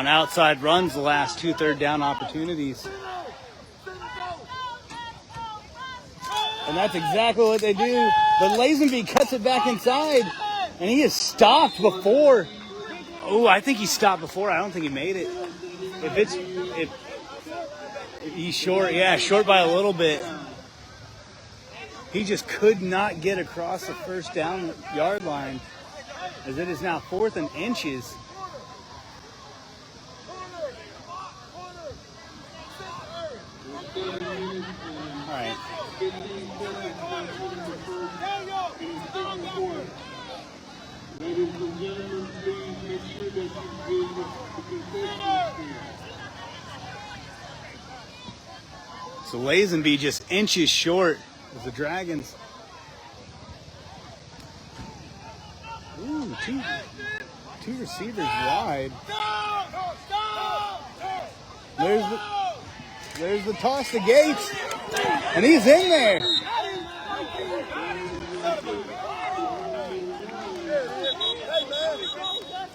[SPEAKER 1] outside runs the last 2 third down opportunities. And that's exactly what they do. But Lazenby cuts it back inside, and he is stopped before. Oh, I think he stopped before. I don't think he made it. If he's short, short by a little bit. He just could not get across the 1st down yard line, as it is now 4th and inches. All right.
[SPEAKER 6] Ladies and gentlemen, please make sure that you give the concession stand.
[SPEAKER 1] So Lazenby just inches short
[SPEAKER 5] As the Dragons. Ooh, two receivers wide. There's the toss to Gates. And he's in there.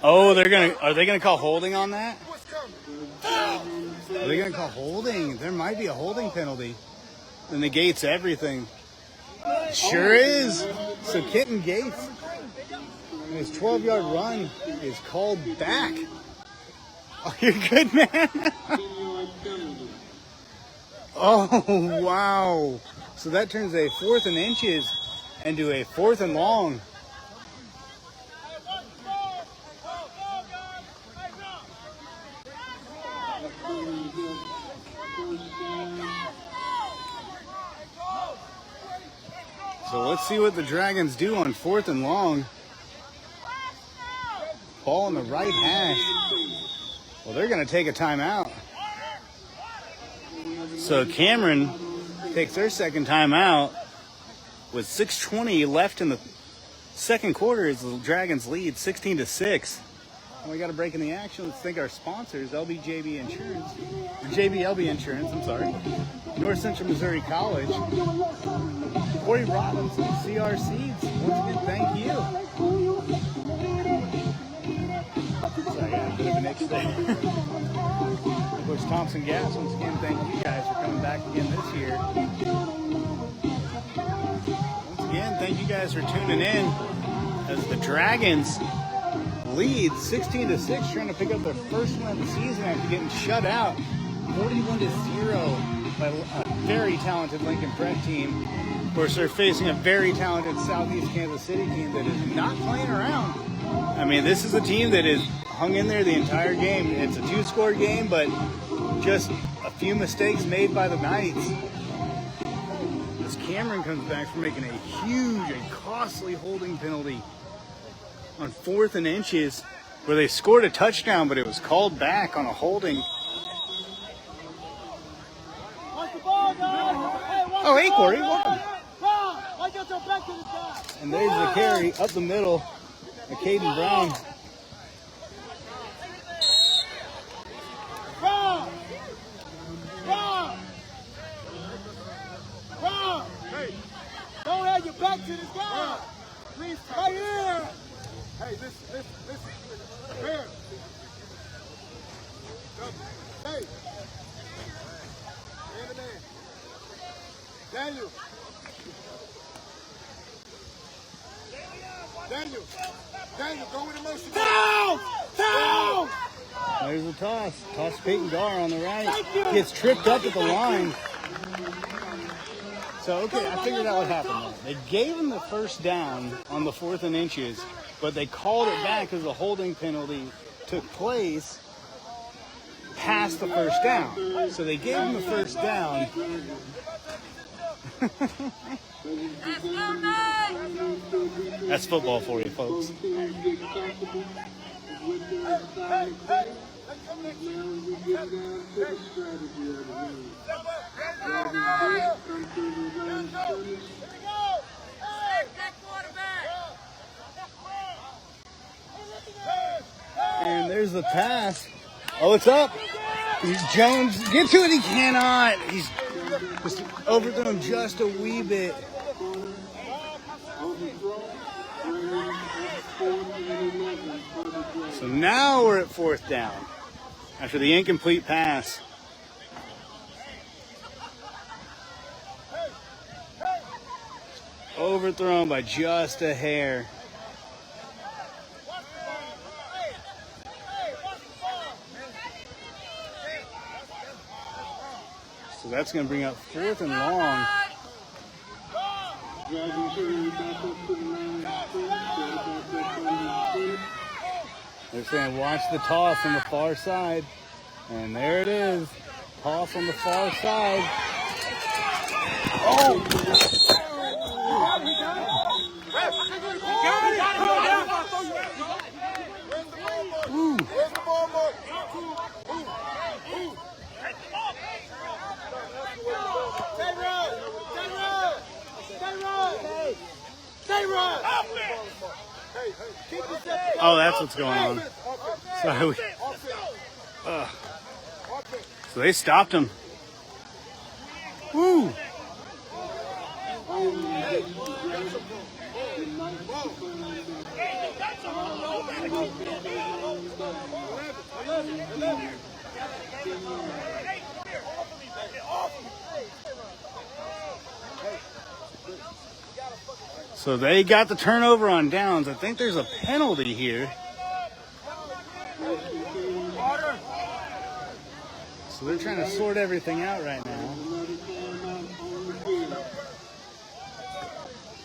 [SPEAKER 5] Oh, are they gonna call holding on that? Are they gonna call holding? There might be a holding penalty. That negates everything. Sure is. So Kitten Gates, his 12-yard run is called back. Oh, you're good, man. Oh, wow. So that turns a 4th and inches into a 4th and long. So let's see what the Dragons do on 4th and long. Ball in the right hash. Well, they're going to take a timeout. So Cameron takes their second timeout with 6:20 left in the second quarter as the Dragons lead 16-6. And we got a break in the action. Let's thank our sponsors, LBJB Insurance, or JBLB Insurance, I'm sorry, North Central Missouri College, Corey Robinson, CR Seeds. Once again, thank you. Sorry, I got a bit of an itch there. Of course, Thompson Gas. Once again, thank you guys for coming back again this year. Once again, thank you guys for tuning in as the Dragons lead 16-6, trying to pick up their first win of the season after getting shut out 41-0 by a very talented Lincoln Prep team. Of course, they're facing a very talented Southeast Kansas City team that is not playing around. I mean, this is a team that is hung in there the entire game. It's a 2-score game, but just a few mistakes made by the Knights. As Cameron comes back from making a huge and costly holding penalty on 4th and inches, where they scored a touchdown, but it was called back on a holding. Oh, hey, Corey, welcome. And there's the carry up the middle of Caden Brown.
[SPEAKER 7] Hey, don't have your back to this guy. Please, right here. Hey, listen. Here. Hey. Man to man. Daniel, go with the motion. Down!
[SPEAKER 5] There's the toss. Toss Peyton Gar on the right. Gets tripped up at the line. So, okay, I figured out what happened there. They gave him the first down on the 4th and inches, but they called it back because the holding penalty took place past the first down. So they gave him the first down. That's football for you, folks. And there's the pass. Oh, it's up. Jones, get to it. He cannot. He's just overthrown just a wee bit. So now we're at 4th down after the incomplete pass. Overthrown by just a hair. So that's going to bring up 4th and long. They're saying watch the toss on the far side. And there it is. Toss on the far side. Oh! Ooh.
[SPEAKER 7] Stay right.
[SPEAKER 5] Oh, that's what's going on. Sorry. So they stopped him. Woo! So they got the turnover on downs. I think there's a penalty here. So they're trying to sort everything out right now.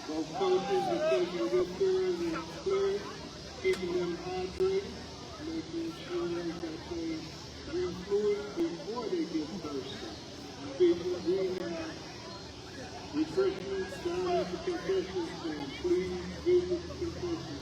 [SPEAKER 6] Both coaches are taking good care of their players, keeping them hydrated, making sure that they drink fluids before they get thirsty. People do have refreshments down at the concession stand. Please visit the concession stand.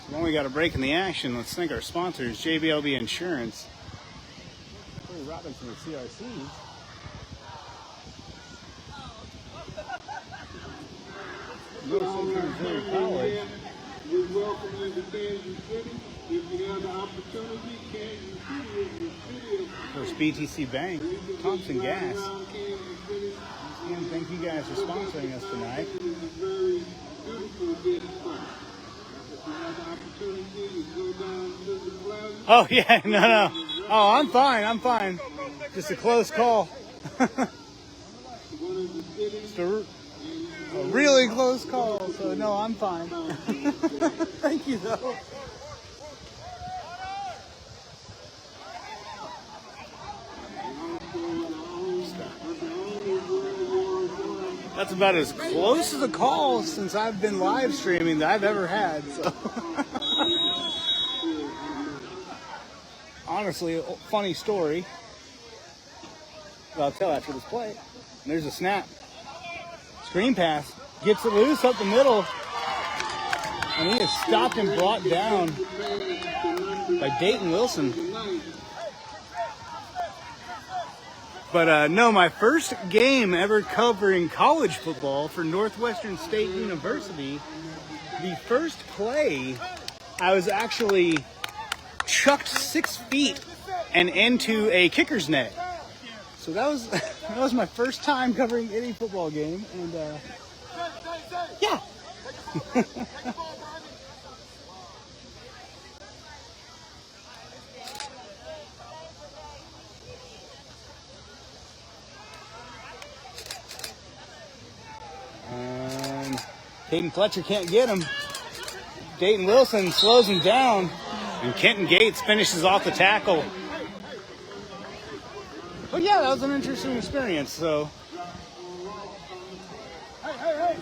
[SPEAKER 5] When we got a break in the action, let's thank our sponsors, JBLB Insurance. Corey Robinson with CRC. College.
[SPEAKER 6] We welcome you to Kansas City. If you have the opportunity, Kansas City is the city of
[SPEAKER 5] Of course, BTC Bank, Thompson Gas. And thank you guys for sponsoring us tonight.
[SPEAKER 6] It is a very beautiful big spot. If you have the opportunity to go down to the plaza.
[SPEAKER 5] Oh, yeah, no. Oh, I'm fine. Just a close call. Just a really close call, so no, I'm fine. Thank you, though. That's about as close as a call since I've been live streaming that I've ever had. So. Honestly, a funny story that I'll tell after this play. And there's a snap. Screen pass. Gets it loose up the middle. And he is stopped and brought down by Dayton Wilson. But no, my first game ever covering college football for Northwestern State University, the first play, I was actually chucked 6 feet and into a kicker's net. So that was my first time covering any football game, and yeah. Caden Fletcher can't get him. Dayton Wilson slows him down, and Kenton Gates finishes off the tackle. But yeah, that was an interesting experience. So.
[SPEAKER 7] Hey.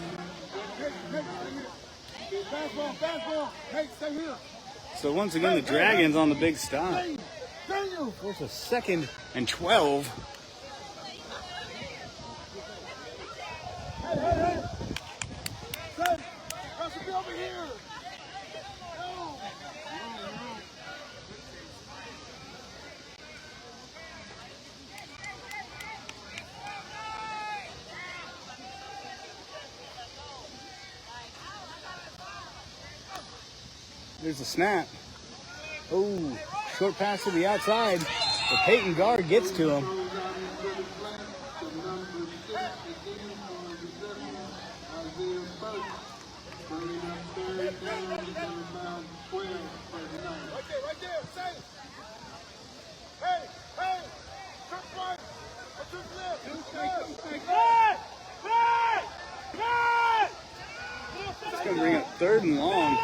[SPEAKER 7] Fastball. Hey, stay here.
[SPEAKER 5] So once again, the Dragons on the big stop. There's a 2nd and 12.
[SPEAKER 7] Hey. Be over here.
[SPEAKER 5] There's a snap. Oh, short pass to the outside. The Peyton guard gets to him.
[SPEAKER 7] Right there. Say it. Hey. Turn right. Turn left.
[SPEAKER 5] It's going to bring up 3rd and long.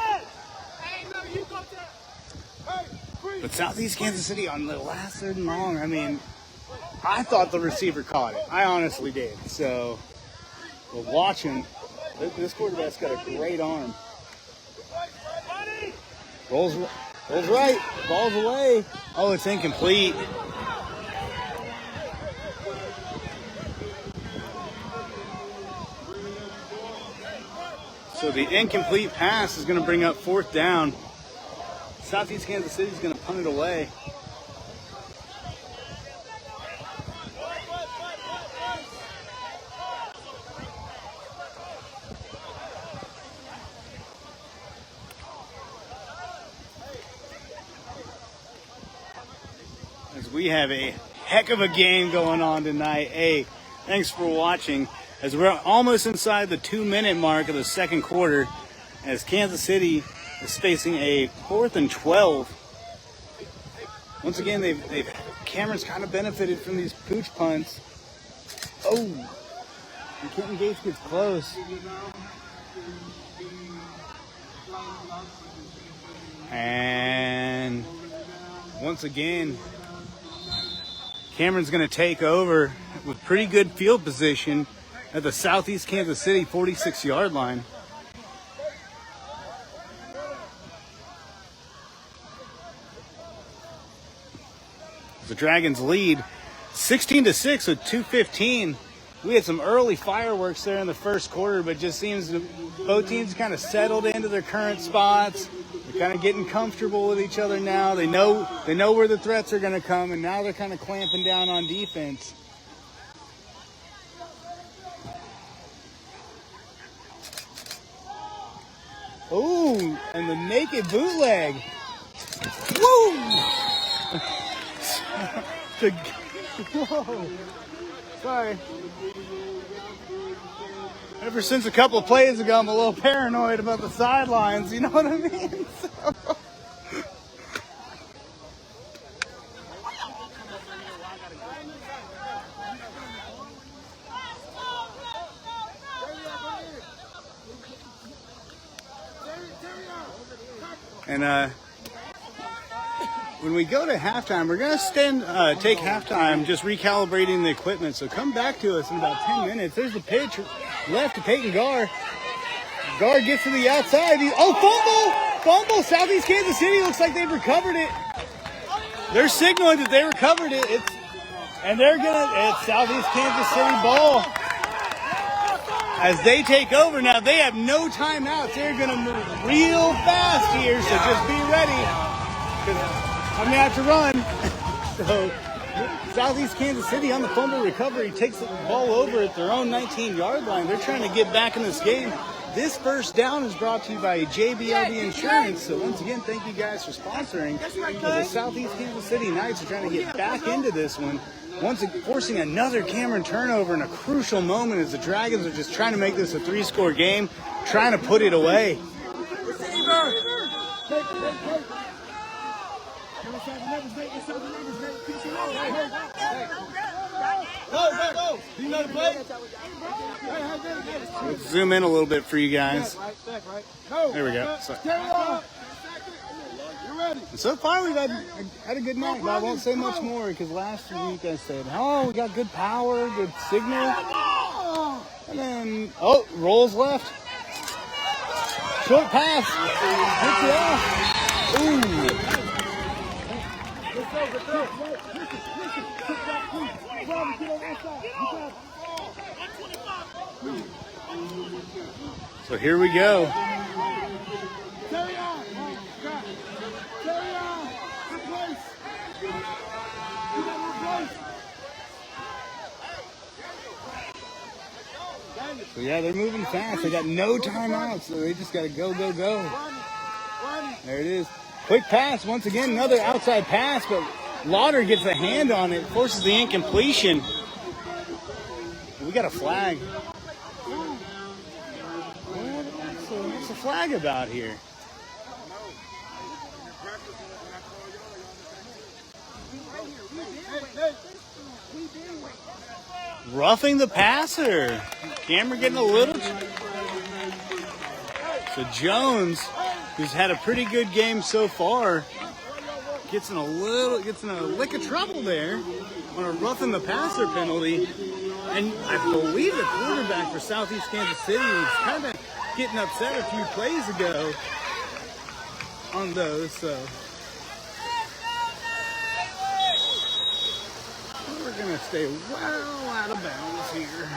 [SPEAKER 5] But Southeast Kansas City on the last 3rd and long, I mean, I thought the receiver caught it. I honestly did. So, we're watching. This quarterback's got a great arm. Rolls right. Ball's away. Oh, it's incomplete. So the incomplete pass is going to bring up 4th down. Southeast Kansas City is going to punt it away. As we have a heck of a game going on tonight. Hey, thanks for watching. As we're almost inside the 2-minute mark of the second quarter, as Kansas City is facing a 4th and 12. Once again, Cameron's kind of benefited from these pooch punts. Oh, and Kenton Gates gets close. And once again, Cameron's going to take over with pretty good field position at the Southeast Kansas City 46-yard line. The Dragons lead 16-6 with 2:15. We had some early fireworks there in the first quarter, but just seems both teams kind of settled into their current spots. They're kind of getting comfortable with each other now. They know where the threats are going to come, and now they're kind of clamping down on defense. Ooh, and the naked bootleg. Woo! Whoa. Sorry. Ever since a couple of plays ago, I'm a little paranoid about the sidelines. You know what I mean? And when we go to halftime, we're going to take halftime just recalibrating the equipment. So come back to us in about 10 minutes. There's the pitch left to Peyton Garr. Garr gets to the outside. Fumble! Southeast Kansas City looks like they've recovered it. They're signaling that they recovered it. It's Southeast Kansas City ball. As they take over now, they have no timeouts. They're going to move real fast here, so just be ready. I'm going to have to run. So Southeast Kansas City on the fumble recovery takes the ball over at their own 19-yard line. They're trying to get back in this game. This first down is brought to you by JBLB Insurance. So once again, thank you guys for sponsoring. The Southeast Kansas City Knights are trying to get back into this one. Once again, forcing another Cameron turnover in a crucial moment as the Dragons are just trying to make this a 3-score game, trying to put it away. You know the play? Let's zoom in a little bit for you guys. There we go. And so far we've had a good night, but I won't say much more because last week I said, we got good power, good signal. And then, rolls left. Short pass. Gets it off. Ooh. So here we go. So yeah, they're moving fast. They got no timeouts, so they just got to go. There it is. Quick pass. Once again, another outside pass, but Lauder gets a hand on it, forces the incompletion. We got a flag. What's the flag about here? Roughing the passer. Cameron getting a little. So Jones, who's had a pretty good game so far, gets in a lick of trouble there on a roughing the passer penalty. And I believe the quarterback for Southeast Kansas City was kind of getting upset a few plays ago on those. So we're going to stay well out of bounds here.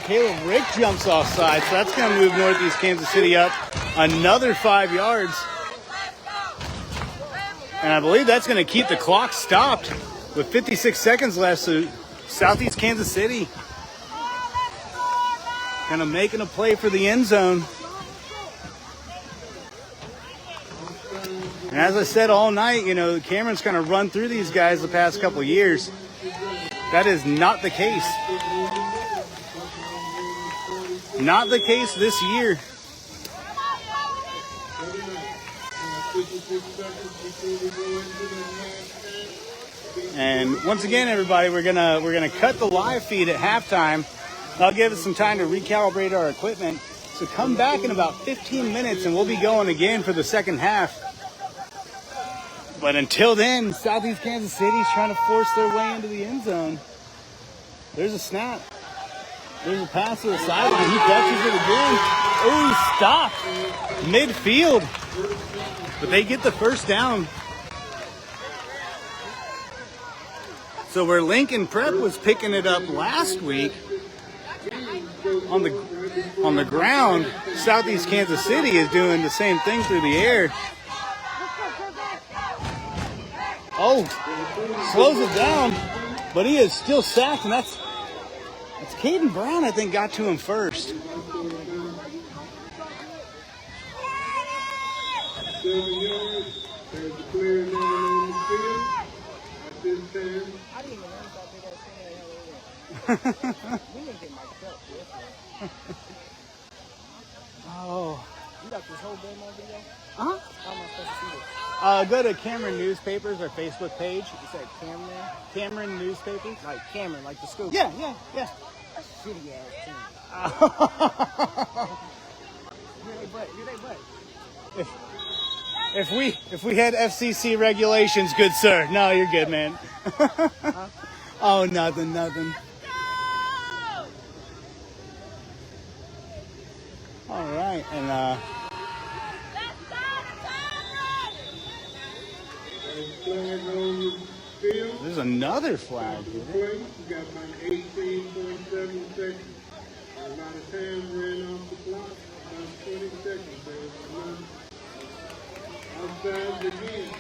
[SPEAKER 1] Caleb Rick jumps offside, so that's going to move Northeast Kansas City up another 5 yards. And I believe that's going to keep the clock stopped with 56 seconds left. So Southeast Kansas City kind of making a play for the end zone. And as I said all night, you know, Cameron's kind of run through these guys the past couple of years. That is not the case. Not the case this year. And once again, everybody, we're gonna cut the live feed at halftime. That'll give us some time to recalibrate our equipment. So come back in about 15 minutes and we'll be going again for the second half. But until then, Southeast Kansas City's trying to force their way into the end zone. There's a snap. There's a pass to the sideline. He catches it again. Oh, he stopped midfield. But they get the first down. So where Lincoln Prep was picking it up last week on the ground, Southeast Kansas City is doing the same thing through the air. Oh, slows it down, but he is still sacked, and that's Caden Brown, I think, got to him first.
[SPEAKER 6] 7 yards. There's the player down on the field at this time.
[SPEAKER 4] I didn't even notice how big that thing over there. We didn't get my truck.
[SPEAKER 1] Oh.
[SPEAKER 4] You got this whole game on video?
[SPEAKER 1] Uh-huh.
[SPEAKER 4] How am I supposed to see this?
[SPEAKER 1] Go to Cameron Newspapers, our Facebook page.
[SPEAKER 4] You said Cameron?
[SPEAKER 1] Cameron Newspapers.
[SPEAKER 4] Like Cameron, like the school?
[SPEAKER 1] Yeah.
[SPEAKER 4] That's a shitty ass team. You're they butt.
[SPEAKER 1] If we had FCC regulations, good sir. No, you're good, man.
[SPEAKER 4] Huh?
[SPEAKER 1] Oh, nothing. All right, and there's another flag.
[SPEAKER 6] Play. You got about 18.7 seconds. A lot of time ran off the clock. About 20 seconds. There's one outside again.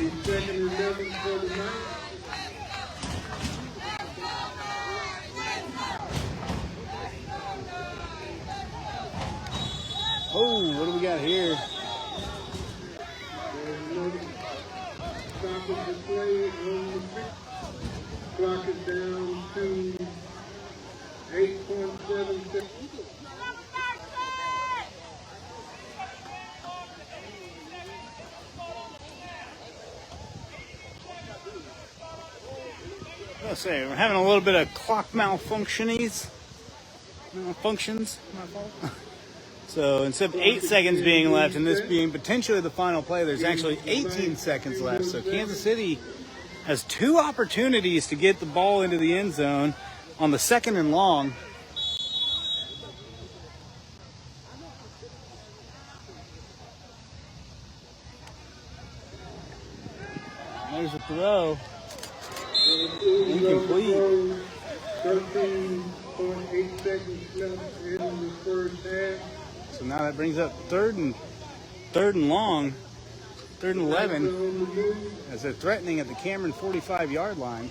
[SPEAKER 6] It's second and 11 for the night.
[SPEAKER 1] Oh, what do we got here?
[SPEAKER 6] There's another stop of the play on the pitch. Clock is down to 8.7 seconds.
[SPEAKER 1] Let's say we're having a little bit of clock malfunctions. My fault. So instead of 8 seconds being left and this being potentially the final play, there's actually 18 seconds left. So Kansas City has 2 opportunities to get the ball into the end zone on the second and long. There's a throw. Incomplete.
[SPEAKER 6] 13.8 seconds left in the first half.
[SPEAKER 1] So now that brings up third and long, 3rd and 11, as they're threatening at the Cameron 45-yard line.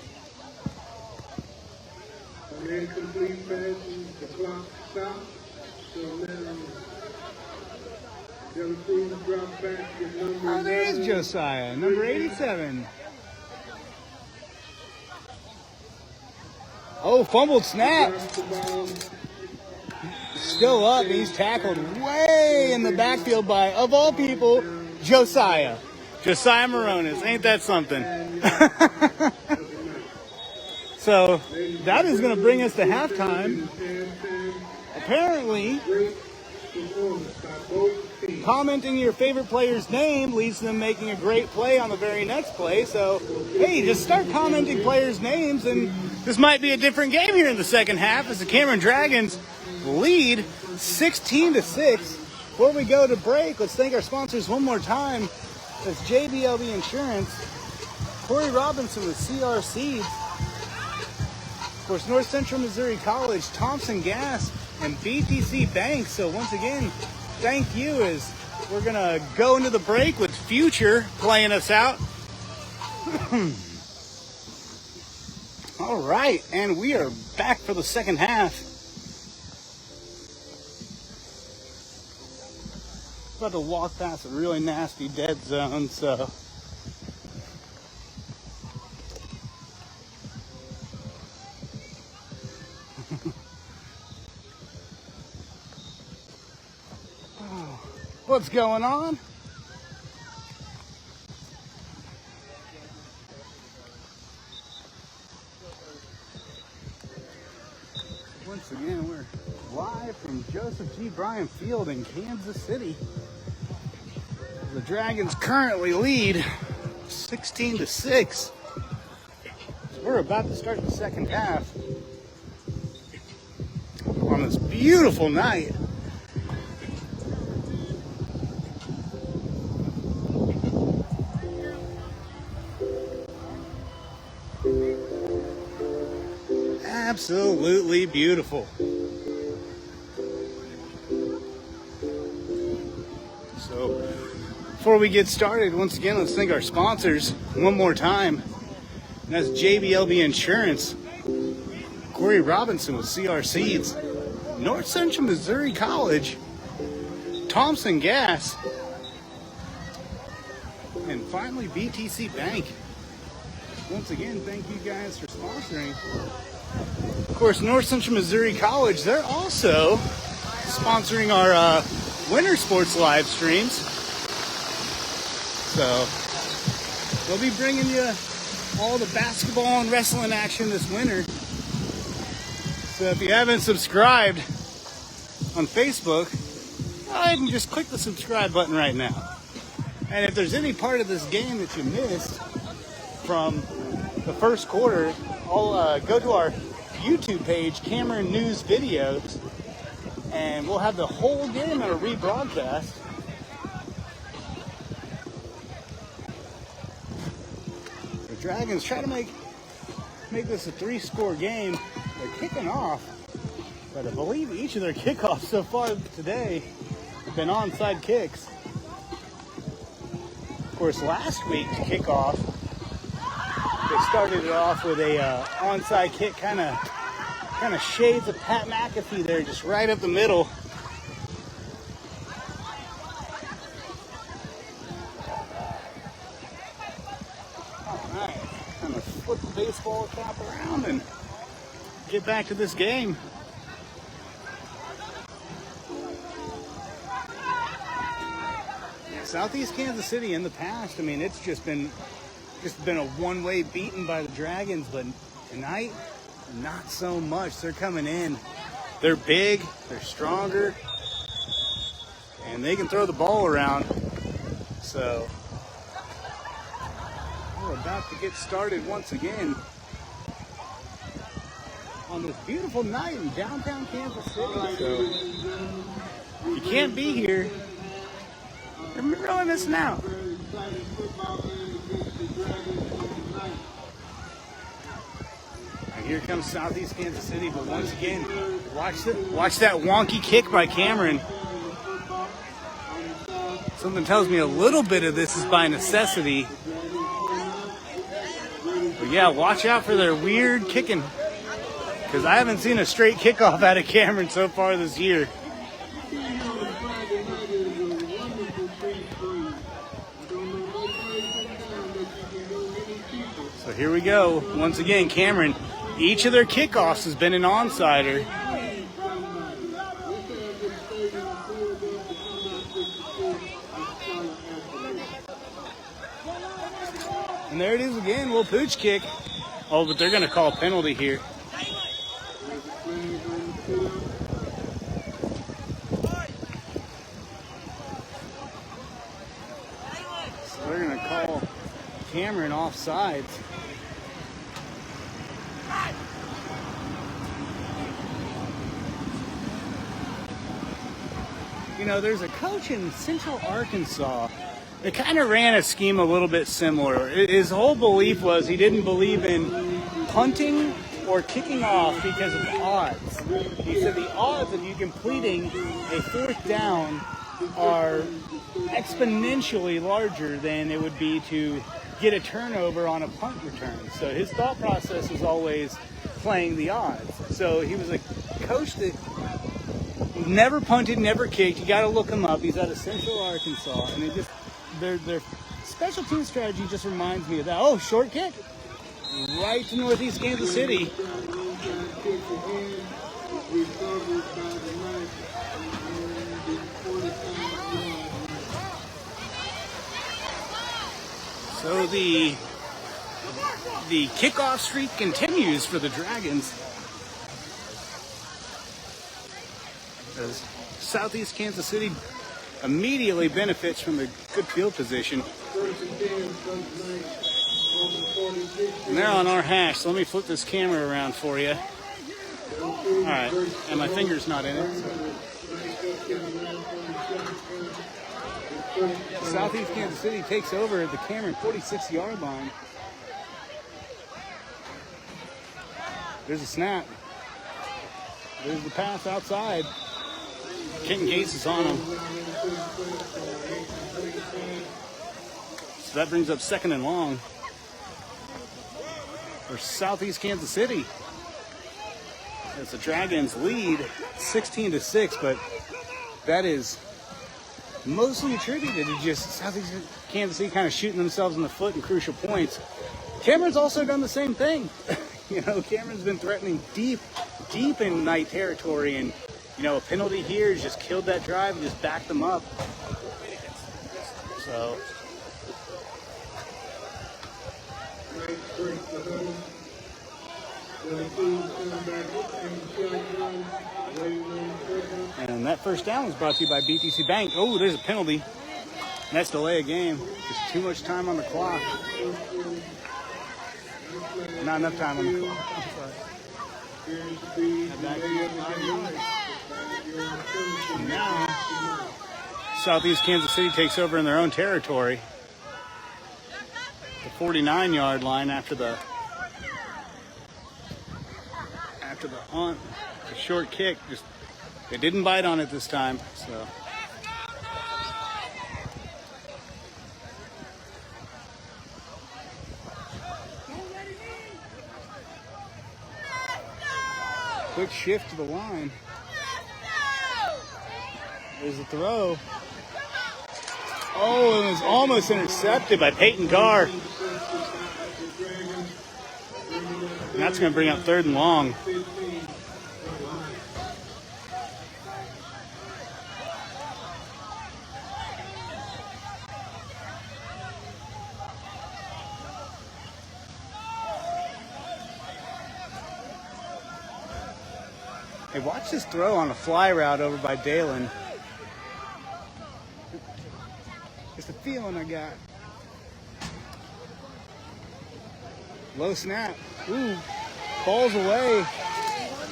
[SPEAKER 6] An incomplete pass, the clock stopped. So now the other team drop back to number
[SPEAKER 1] Oh, there is
[SPEAKER 6] 11.
[SPEAKER 1] Josiah, number 87. Oh, fumbled snap.
[SPEAKER 6] Drops the ball.
[SPEAKER 1] Still up. He's tackled way in the backfield by, of all people, Josiah. Josiah Moronis. Ain't that something? So that is going to bring us to halftime. Apparently, commenting your favorite player's name leads to them making a great play on the very next play. So, hey, just start commenting players' names, and this might be a different game here in the second half as the Cameron Dragons lead 16-6. Before we go to break, let's thank our sponsors one more time.
[SPEAKER 5] That's JBLB Insurance. Corey Robinson with CR Seeds. Of course, North Central Missouri College, Thompson Gas, and BTC Bank. So once again, thank you, as we're gonna go into the break with Future playing us out. All right, and we are back for the second half. About to walk past a really nasty dead zone, so what's going on? Once again, we're live from Joseph G. Bryan Field in Kansas City. The Dragons currently lead 16-6. We're about to start the second half on this beautiful night. Absolutely beautiful. So before we get started, once again, let's thank our sponsors one more time. And that's JBLB Insurance, Corey Robinson with CR Seeds, North Central Missouri College, Thompson Gas, and finally BTC Bank. Once again, thank you guys for sponsoring. Of course, North Central Missouri College, they're also sponsoring our winter sports live streams. So we'll be bringing you all the basketball and wrestling action this winter. So if you haven't subscribed on Facebook, go ahead and just click the subscribe button right now. And if there's any part of this game that you missed from the first quarter, I'll go to our YouTube page, Cameron News Videos, and we'll have the whole game on a rebroadcast. The Dragons try to make this a 3-score game. They're kicking off, but I believe each of their kickoffs so far today have been onside kicks. Of course, last week to kick off, they started it off with a onside kick, kind of shades of Pat McAfee there, just right up the middle. All right, kind of flip the baseball cap around and get back to this game. Southeast Kansas City in the past, I mean, it's just been a one-way beaten by the Dragons, but tonight, not so much. They're coming in. They're big, they're stronger, and they can throw the ball around. So we're about to get started once again on this beautiful night in downtown Kansas City. So if you can't be here, you're really missing out. Here comes Southeast Kansas City, but once again, watch that wonky kick by Cameron. Something tells me a little bit of this is by necessity. But yeah, watch out for their weird kicking, because I haven't seen a straight kickoff out of Cameron so far this year. So here we go. Once again, Cameron. Each of their kickoffs has been an onsider. And there it is again, little pooch kick. Oh, but they're going to call a penalty here. So they're going to call Cameron offsides. You know, there's a coach in Central Arkansas
[SPEAKER 1] They kind of ran a scheme a little bit similar. His whole belief was he didn't believe in punting or kicking off because of the odds. He said the odds of you completing a fourth down are exponentially larger than it would be to get a turnover on a punt return. So his thought process was always playing the odds. So he was a coach that never punted, never kicked. You got to look him up. He's out of Central Arkansas, and it just their special team strategy just reminds me of that. Oh, short kick right to Northeast Kansas City. So the kickoff streak continues for the Dragons as Southeast Kansas City immediately benefits from the good field position. And they're on our hash, so let me flip this camera around for you. All right, and my finger's not in it. So. Southeast Kansas City takes over at the Cameron 46-yard line. There's a snap. There's the pass outside. Kenton Case is on him. So that brings up 2nd and long for Southeast Kansas City. As the Dragons lead 16-6, but that is mostly attributed to just Southeast Kansas City kind of shooting themselves in the foot in crucial points. Cameron's also done the same thing. You know, Cameron's been threatening deep in night territory, and you know, a penalty here has just killed that drive and just backed them up. So and that first down was brought to you by BTC Bank. Oh, there's a penalty. That's delay of game. Just too much time on the clock. Not enough time on the clock. Now, Southeast Kansas City takes over in their own territory. The 49-yard line after the short kick. Just they didn't bite on it this time. So. Quick shift to the line. There's a throw. Oh, it was almost intercepted by Peyton Carr. And that's going to bring up 3rd and long. Hey, watch this throw on a fly route over by Dalen. Just a feeling I got. Low snap. Ooh, falls away.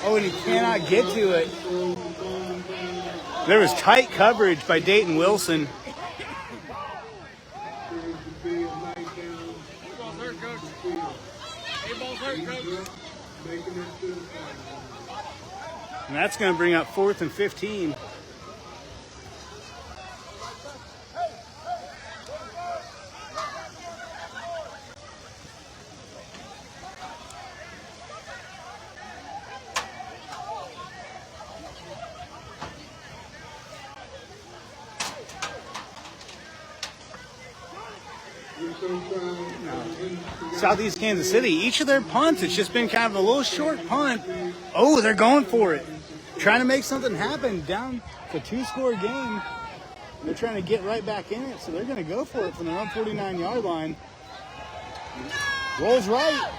[SPEAKER 1] Oh, and he cannot get to it. There was tight coverage by Dayton Wilson. And that's going to bring up 4th and 15. Southeast Kansas City, each of their punts, it's just been kind of a little short punt. Oh, they're going for it. Trying to make something happen down the 2-score game. They're trying to get right back in it, so they're going to go for it from their own 49-yard line. Rolls right.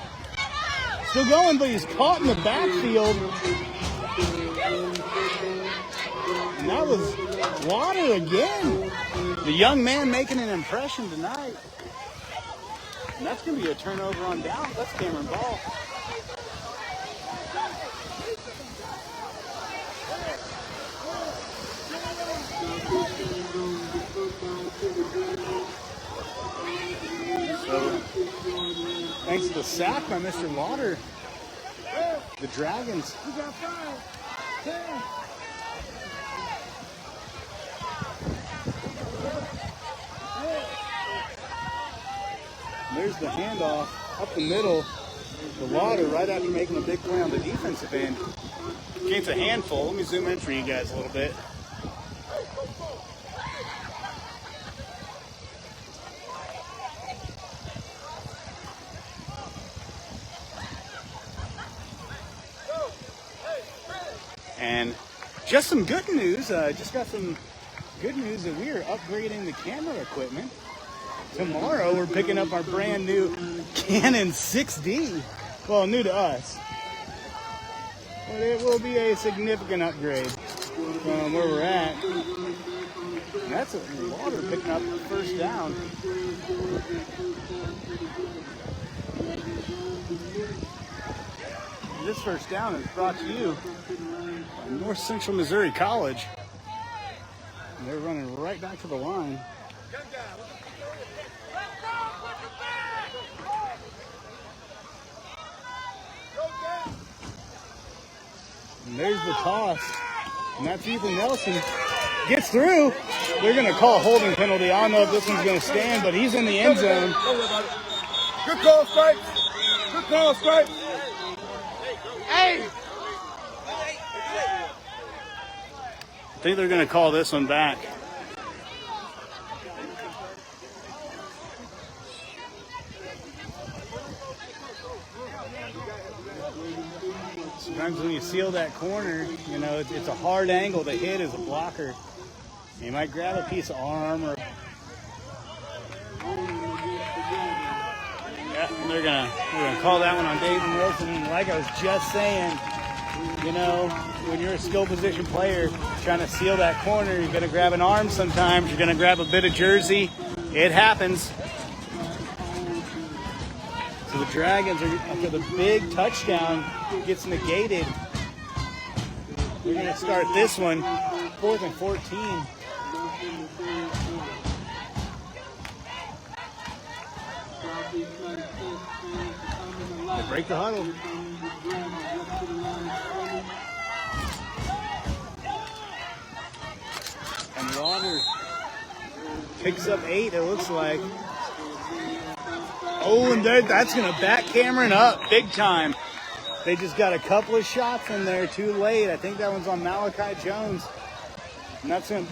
[SPEAKER 1] Still going, but he's caught in the backfield. And that was Water again. The young man making an impression tonight. And that's going to be a turnover on down. That's Cameron Ball.
[SPEAKER 5] So, thanks to the sack by Mr. Lauder, the Dragons.
[SPEAKER 7] We got 5, 10.
[SPEAKER 5] There's the handoff up the middle. The Lauder right after making a big play on the defensive end. Gains a handful. Let me zoom in for you guys a little bit. And just some good news. Just got some good news that we are upgrading the camera equipment. Tomorrow we're picking up our brand new Canon 6D. Well, new to us. But it will be a significant upgrade from where we're at. And that's a Lauder picking up the first down. This first down is brought to you by North Central Missouri College. And they're running right back to the line. And there's the toss. And that's Ethan Nelson. Gets through. They're going to call a holding penalty. I don't know if this one's going to stand, but he's in the end zone.
[SPEAKER 7] Good call, Stripes. Good call, Stripes. Hey!
[SPEAKER 5] I think they're going to call this one back. Sometimes when you seal that corner, you know, it's a hard angle to hit as a blocker. You might grab a piece of arm or... Yeah, they're gonna call that one on David Wilson. And like I was just saying, you know, when you're a skill position player trying to seal that corner, you're gonna grab an arm sometimes, you're gonna grab a bit of jersey. It happens. So the Dragons, are, after the big touchdown gets negated, they're gonna start this one, 4th and 14. They break the huddle. And Lauder picks up 8, it looks like. Oh, and that's going to back Cameron up big time. They just got a couple of shots in there too late. I think that one's on Malachi Jones. And that's him.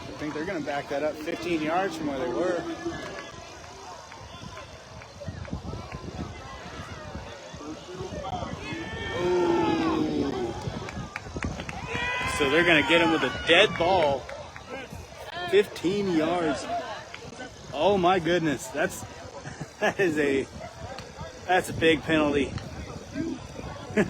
[SPEAKER 5] I think they're going to back that up 15 yards from where they were. Ooh. So they're going to get him with a dead ball. 15 yards. Oh my goodness. That's a big penalty. So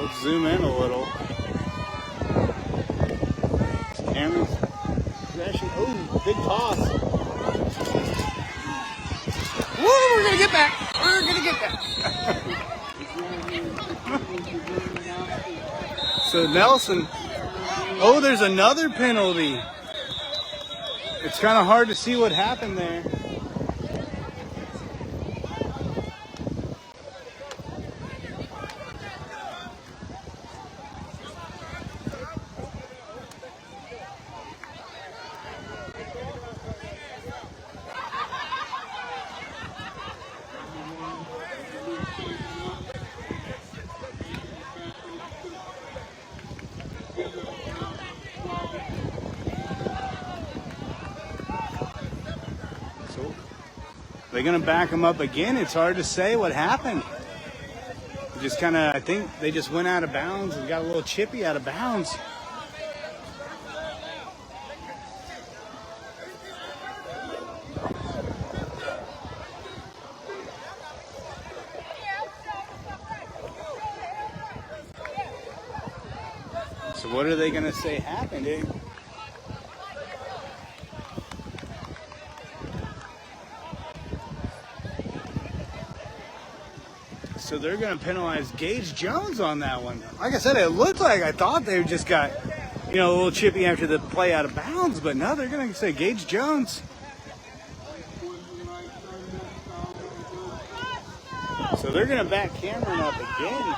[SPEAKER 5] let's zoom in a little. Cameron's crashing. Oh, big toss. Woo, we're gonna get back. We're gonna get back. So Nelson. Oh, there's another penalty. It's kind of hard to see what happened there. They're going to back him up again. It's hard to say what happened. Just kind of, I think they just went out of bounds and got a little chippy out of bounds.
[SPEAKER 1] So what are they going to say happened? So they're going to penalize Gage Jones on that one. Like I said, it looked like I thought they just got, a little chippy after the play out of bounds, but no, they're going to say Gage Jones. So they're going to back Cameron up again.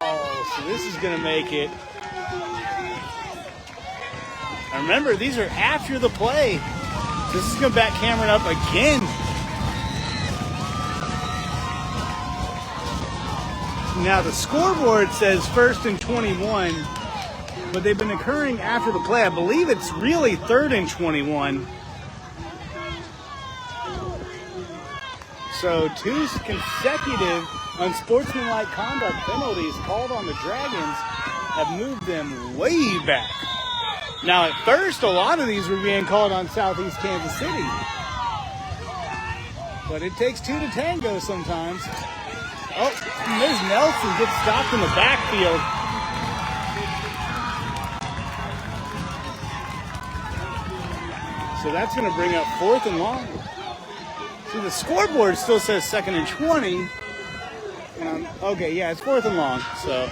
[SPEAKER 1] Wow. So this is going to make it. And remember, these are after the play. This is going to back Cameron up again. Now the scoreboard says 1st and 21, but they've been occurring after the play. I believe it's really 3rd and 21. So 2 consecutive unsportsmanlike conduct penalties called on the Dragons have moved them way back. Now at first, a lot of these were being called on Southeast Kansas City. But it takes 2 to tango sometimes. Oh, Ms. Nelson gets stopped in the backfield. So that's going to bring up 4th and long. See, the scoreboard still says 2nd and 20. Okay, yeah, it's 4th and long. So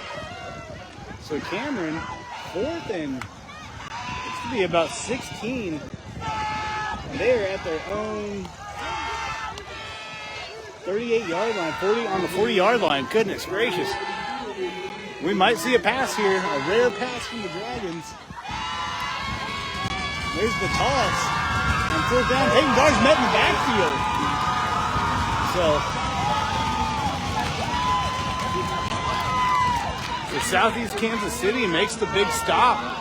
[SPEAKER 1] Cameron, 4th and it's to be about 16. And they are at their own 38-yard line, 40 on the 40-yard line. Goodness gracious. We might see a pass here, a rare pass from the Dragons. There's the toss. On 4th down, Peyton Dar's met in the backfield. So Southeast Kansas City makes the big stop.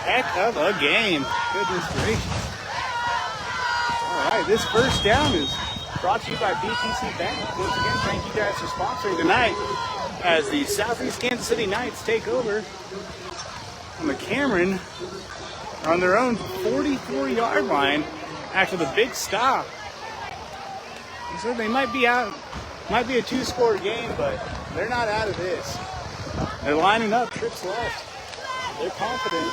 [SPEAKER 1] Heck of a game. Goodness gracious. All right, this first down is brought to you by BTC Bank. Once again, thank you guys for sponsoring tonight as the Southeast Kansas City Knights take over on the Cameron on their own 44-yard line after the big stop. So they might be out, might be a 2-score game, but they're not out of this. They're lining up, trips left. They're confident.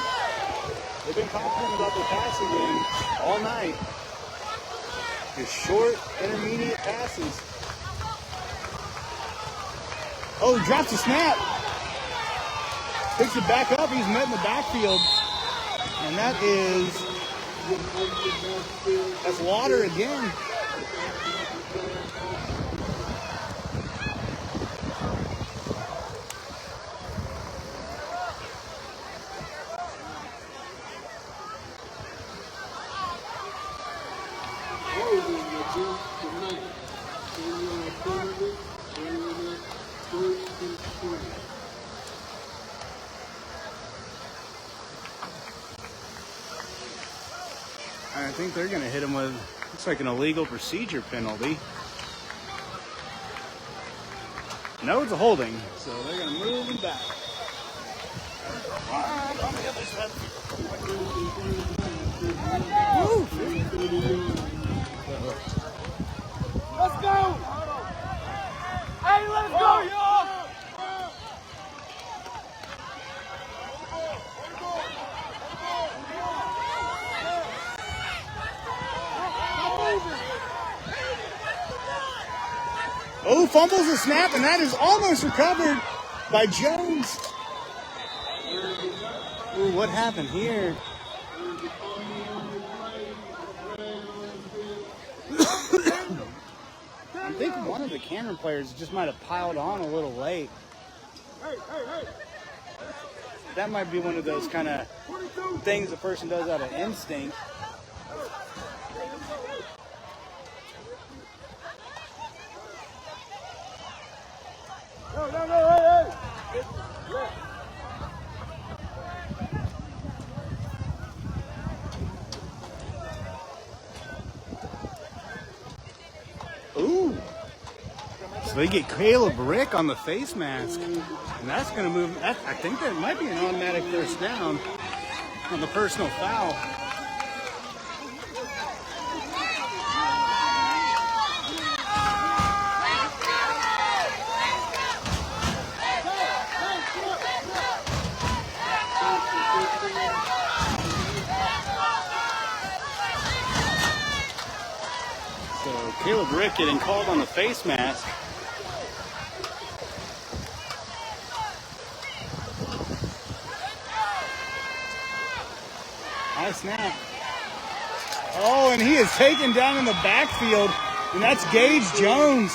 [SPEAKER 1] They've been confident about their passing game all night. Just short, intermediate passes. Oh, he drops the snap. Picks it back up. He's met in the backfield. And that's Lauder again. I think they're going to hit him with, looks like an illegal procedure penalty. No, it's a holding, so they're going to move him back. On the other side.
[SPEAKER 7] Let's go! Hey, let's go, y'all!
[SPEAKER 1] Oh, fumbles the snap, and that is almost recovered by Jones. Ooh, what happened here? I think one of the Cameron players just might have piled on a little late. That might be one of those kind of things a person does out of instinct. So they get Caleb Rick on the face mask, and that's going to move. I think that might be an automatic first down on the personal foul. So Caleb Rick getting called on the face mask. High snap. Oh, and he is taken down in the backfield, and that's Gage Jones.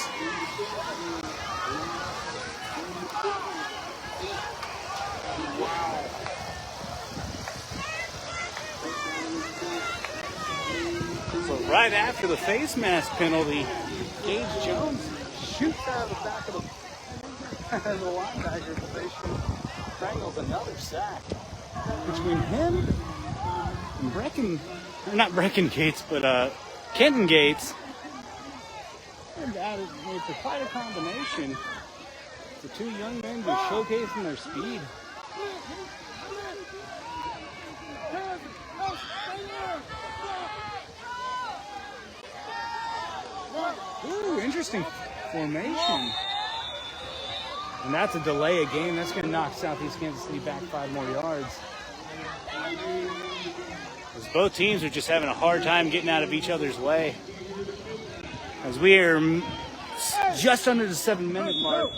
[SPEAKER 1] So right after the face mask penalty, Gage Jones shoots out of the back of the linebacker position, strangles another sack. Between him and not Brecken Gates, but Kenton Gates, and that is it's quite a combination. The two young men just showcasing their speed. Ooh, interesting formation. And that's a delay of game. That's going to knock Southeast Kansas City back 5 more yards. As both teams are just having a hard time getting out of each other's way. As we are just under the 7-minute mark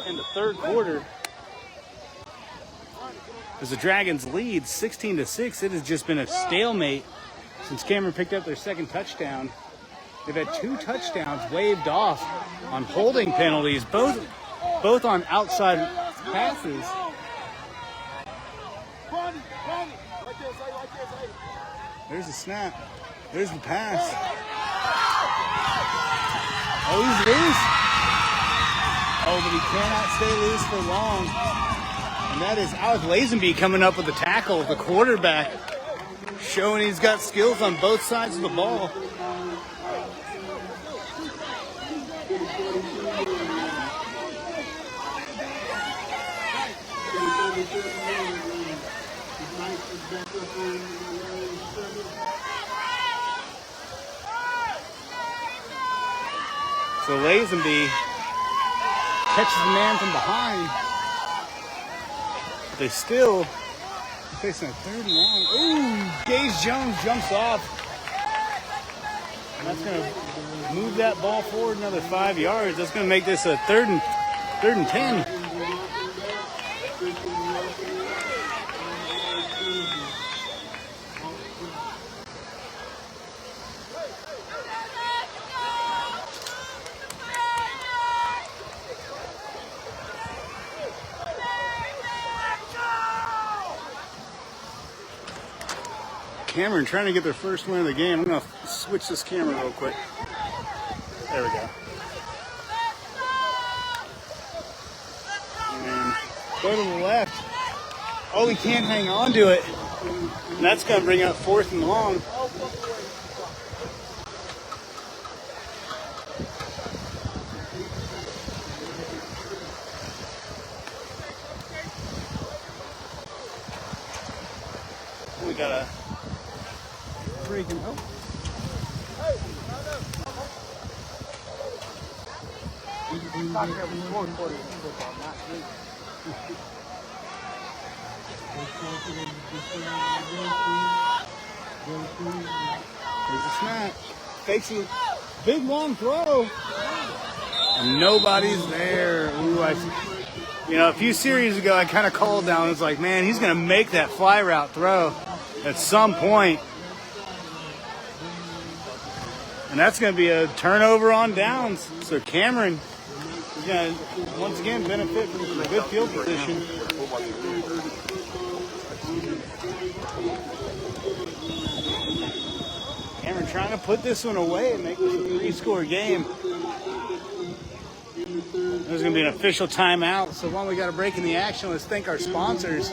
[SPEAKER 1] in the third quarter. As the Dragons lead 16-6, it has just been a stalemate since Cameron picked up their second touchdown. They've had 2 touchdowns waved off on holding penalties, both on outside passes. There's the snap. There's the pass. Oh, he's loose. Oh, but he cannot stay loose for long. And that is Alec Lazenby coming up with the tackle, the quarterback, showing he's got skills on both sides of the ball. So Lazenby catches the man from behind. They still facing a 3rd and long. Ooh, Gage Jones jumps off. And that's going to move that ball forward another 5 yards. That's going to make this a 3rd and 10. Cameron trying to get their first win of the game. I'm going to switch this camera real quick. There we go. And go to the left. Oh, he can't hang on to it. And that's going to bring up 4th and long. We got a freaking oh. There's a snap. Fakes a big long throw. And nobody's there. Ooh, a few series ago I kind of called down. It's like, man, he's going to make that fly route throw at some point. And that's going to be a turnover on downs. So Cameron is going to, once again, benefit from some good field position. Cameron trying to put this one away and make this a 3-score game. There's going to be an official timeout. So while we got a break in the action, let's thank our sponsors.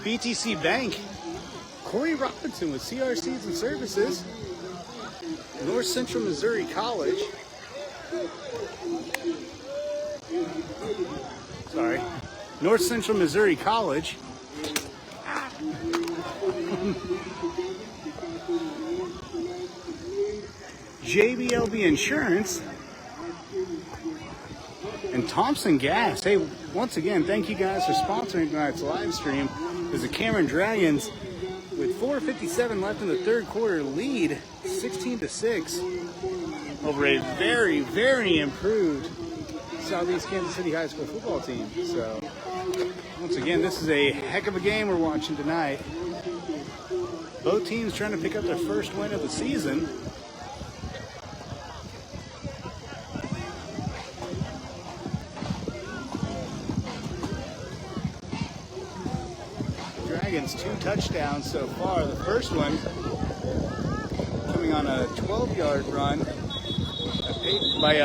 [SPEAKER 1] BTC Bank, Corey Robinson with CRCs and Services, North Central Missouri College,
[SPEAKER 5] Sorry. North Central Missouri College. JBLB Insurance. And Thompson Gas. Hey, once again, thank you guys for sponsoring tonight's live stream. As the Cameron Dragons, with 4:57 left in the third quarter, lead 16-6 over a very, very improved Southeast Kansas City High School football team. So, once again, this is a heck of a game we're watching tonight. Both teams trying to pick up their first win of the season. Dragons 2 touchdowns so far. The first one coming on a 12-yard run by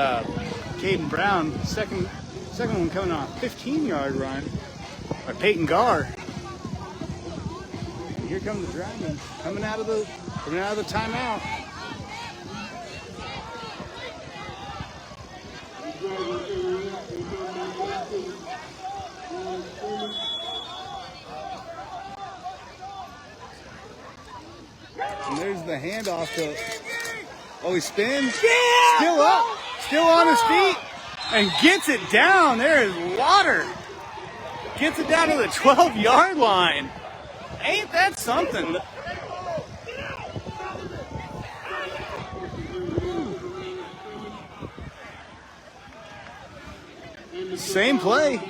[SPEAKER 5] Caden Brown. Second one coming on a 15-yard run by Peyton Garr. And here come the Dragons coming out of the timeout. And there's the handoff to, he spins. Yeah! Still up, still on his feet, and gets it down. There is water. Gets it down to the 12-yard line. Ain't that something? Same play.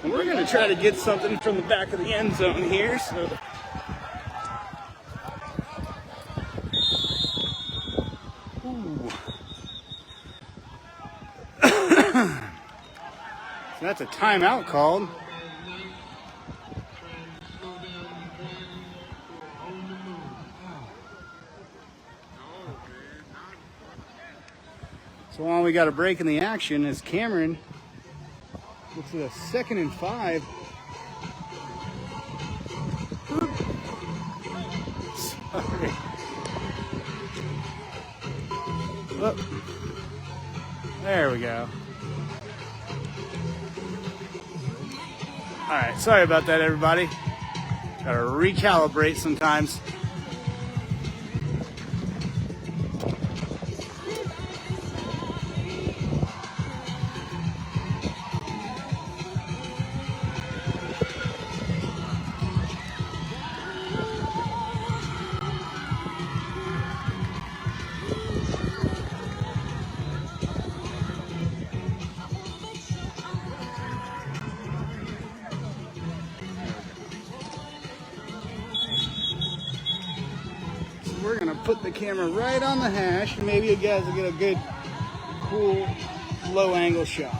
[SPEAKER 5] And we're going to try to get something from the back of the end zone here. So that's a timeout called. So while we got a break in the action, as Cameron looks at a 2nd and 5. Sorry. Whoop. There we go. All right, sorry about that, everybody. Gotta recalibrate sometimes. We're gonna put the camera right on the hash, and maybe you guys will get a good, cool, low angle shot.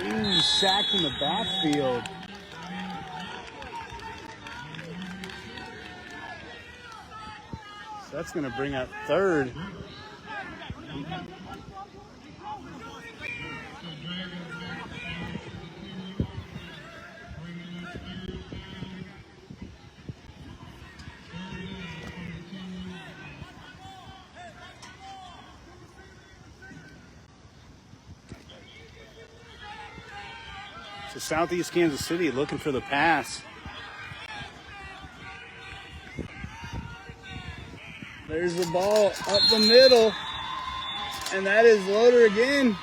[SPEAKER 5] Ooh, sacked in the backfield. So that's going to bring up 3rd. So Southeast Kansas City looking for the pass. There's the ball up the middle. And that is Loader again.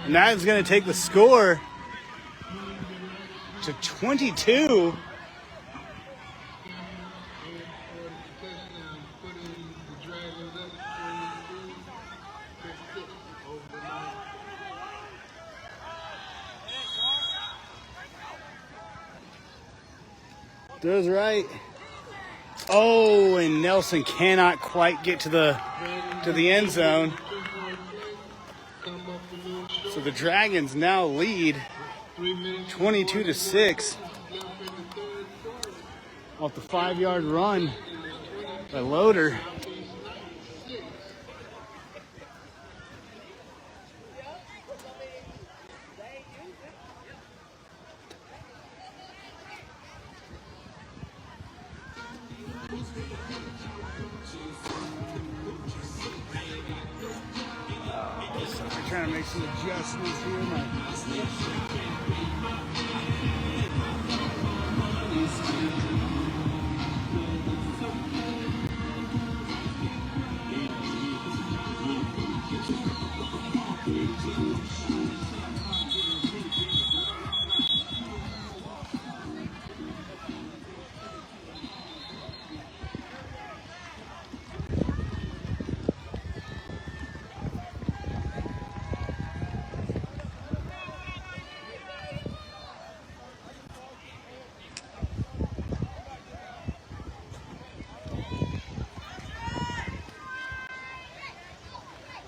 [SPEAKER 5] And that is going to take the score to 22. Does right. Oh, and Nelson cannot quite get to the end zone. So So the Dragons now lead 22-6 off the 5-yard run by Loader. I'm trying to make some adjustments here.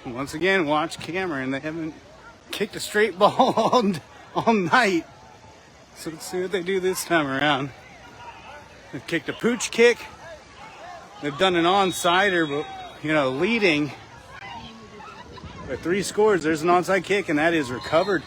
[SPEAKER 5] Once again, watch Cameron. They haven't kicked a straight ball all night. So let's see what they do this time around. They've kicked a pooch kick. They've done an onside, but leading by 3 scores. There's an onside kick, and that is recovered.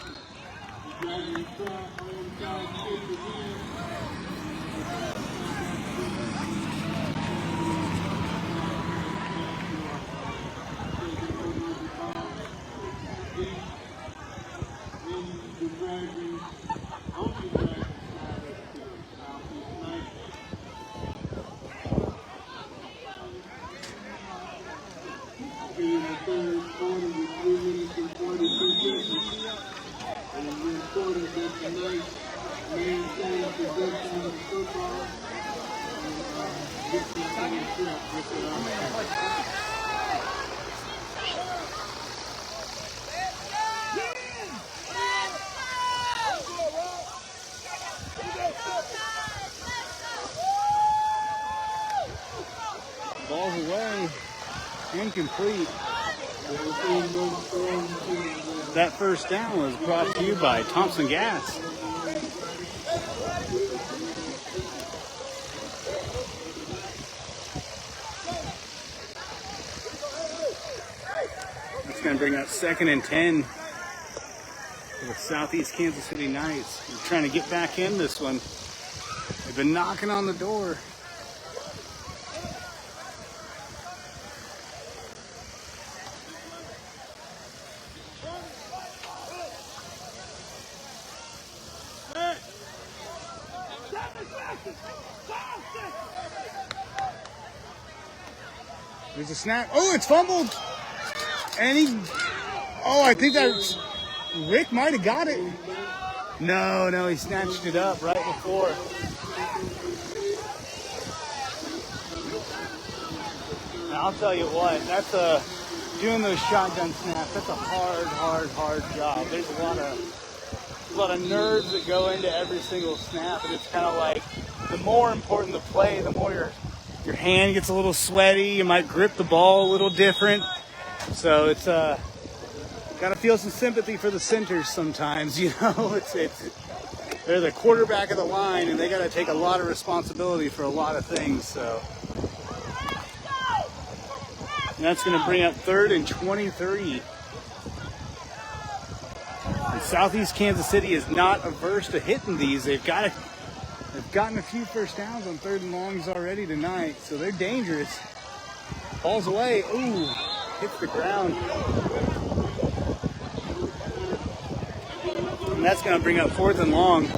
[SPEAKER 5] Ball's away, incomplete. That first down was brought to you by Thompson Gas. That's going to bring up 2nd and 10 for the Southeast Kansas City Knights. They're trying to get back in this one. They've been knocking on the door. There's a snap. Oh, it's fumbled. And I think that Rick might have got it. No, he snatched it up right before. And I'll tell you what, that's doing those shotgun snaps, that's a hard job. There's a lot of nerves that go into every single snap, and it's kind of like the more important the play, the more your hand gets a little sweaty. You might grip the ball a little different. So it's got to feel some sympathy for the centers sometimes. They're the quarterback of the line, and they got to take a lot of responsibility for a lot of things. So and that's going to bring up 3rd and 23. And Southeast Kansas City is not averse to hitting these. They've gotten a few first downs on 3rd and longs already tonight, so they're dangerous. Ball's away. Ooh, hits the ground. And that's going to bring up 4th and long.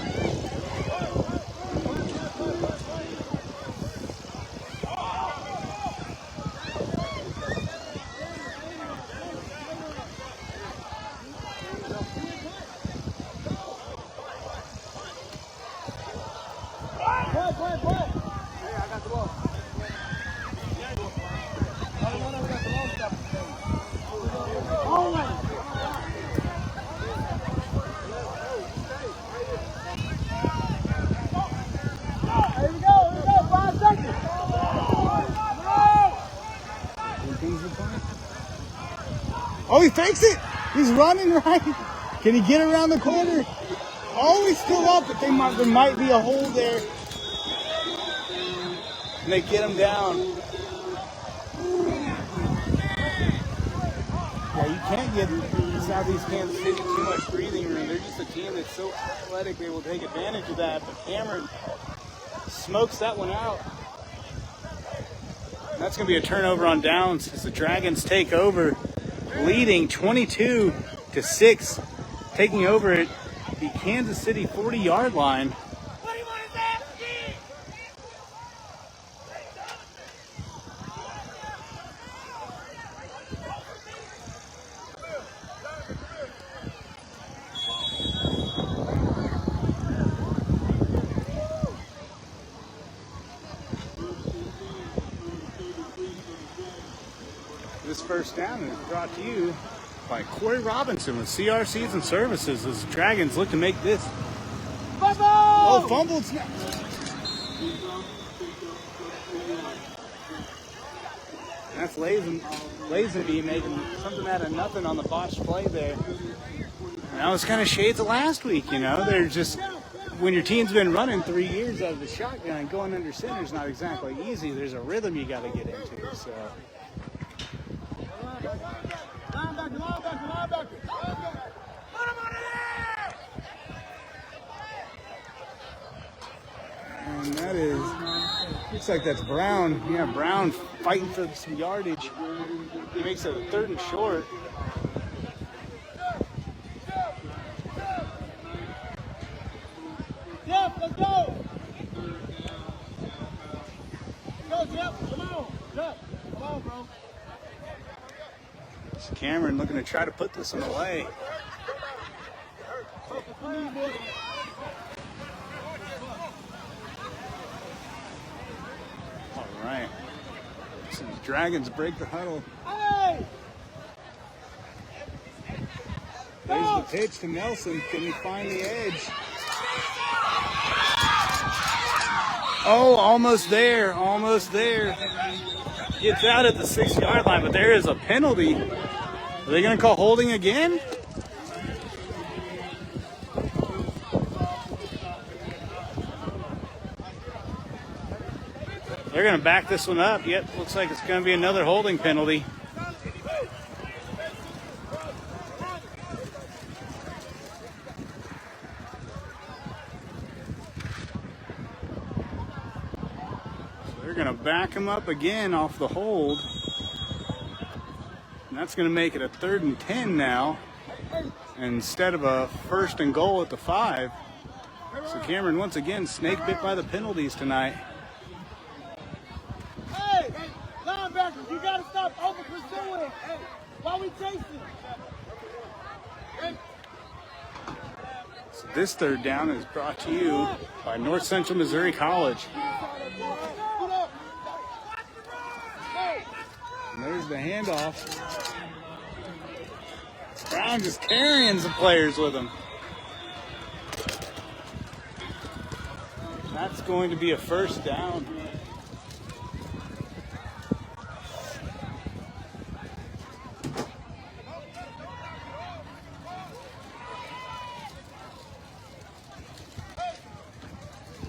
[SPEAKER 5] Oh, he fakes it. He's running right.
[SPEAKER 1] Can he get around the corner? Oh, he's still up, but there might be a hole there. And they get him down. Yeah, you can't give Southeast Kansas City too much breathing room. They're just a team that's so athletic they will take advantage of that. But Cameron smokes that one out. And that's going to be a turnover on downs as the Dragons take over, leading 22-6, taking over at the Kansas City 40-yard line. This first down is brought to you by Corey Robinson with CRCs and Services as the Dragons look to make this.
[SPEAKER 7] Fumble!
[SPEAKER 1] Oh, fumbled snap. That's Lazenby making something out of nothing on the botched play there. And that was kind of shades of last week, you know. They're just, when your team's been running 3 years out of the shotgun, going under center is not exactly easy. There's a rhythm you got to get into, so.
[SPEAKER 7] Linebacker.
[SPEAKER 1] And that is, looks like that's Brown. Yeah, Brown fighting for some yardage. He makes it a 3rd and short.
[SPEAKER 7] Jeff, let's go. Go, Jeff. Come on. Jeff. Come on, bro.
[SPEAKER 1] It's Cameron looking to try to put this one away. All right. So the Dragons break the huddle.
[SPEAKER 7] Hey!
[SPEAKER 1] There's the pitch to Nelson. Can he find the edge? Oh, almost there. Almost there. Gets out at the 6-yard line, but there is a penalty. Are they going to call holding again? They're going to back this one up. Yep, looks like it's going to be another holding penalty. So they're going to back him up again off the hold. And that's going to make it a 3rd and 10 now, instead of a 1st and goal at the 5. So Cameron once again snake bit by the penalties tonight.
[SPEAKER 7] Hey, linebackers, you gotta stop over pursuing. Hey, while we chasing.
[SPEAKER 1] So this 3rd down is brought to you by North Central Missouri College. And there's the handoff. Brown just carrying some players with him. That's going to be a 1st down.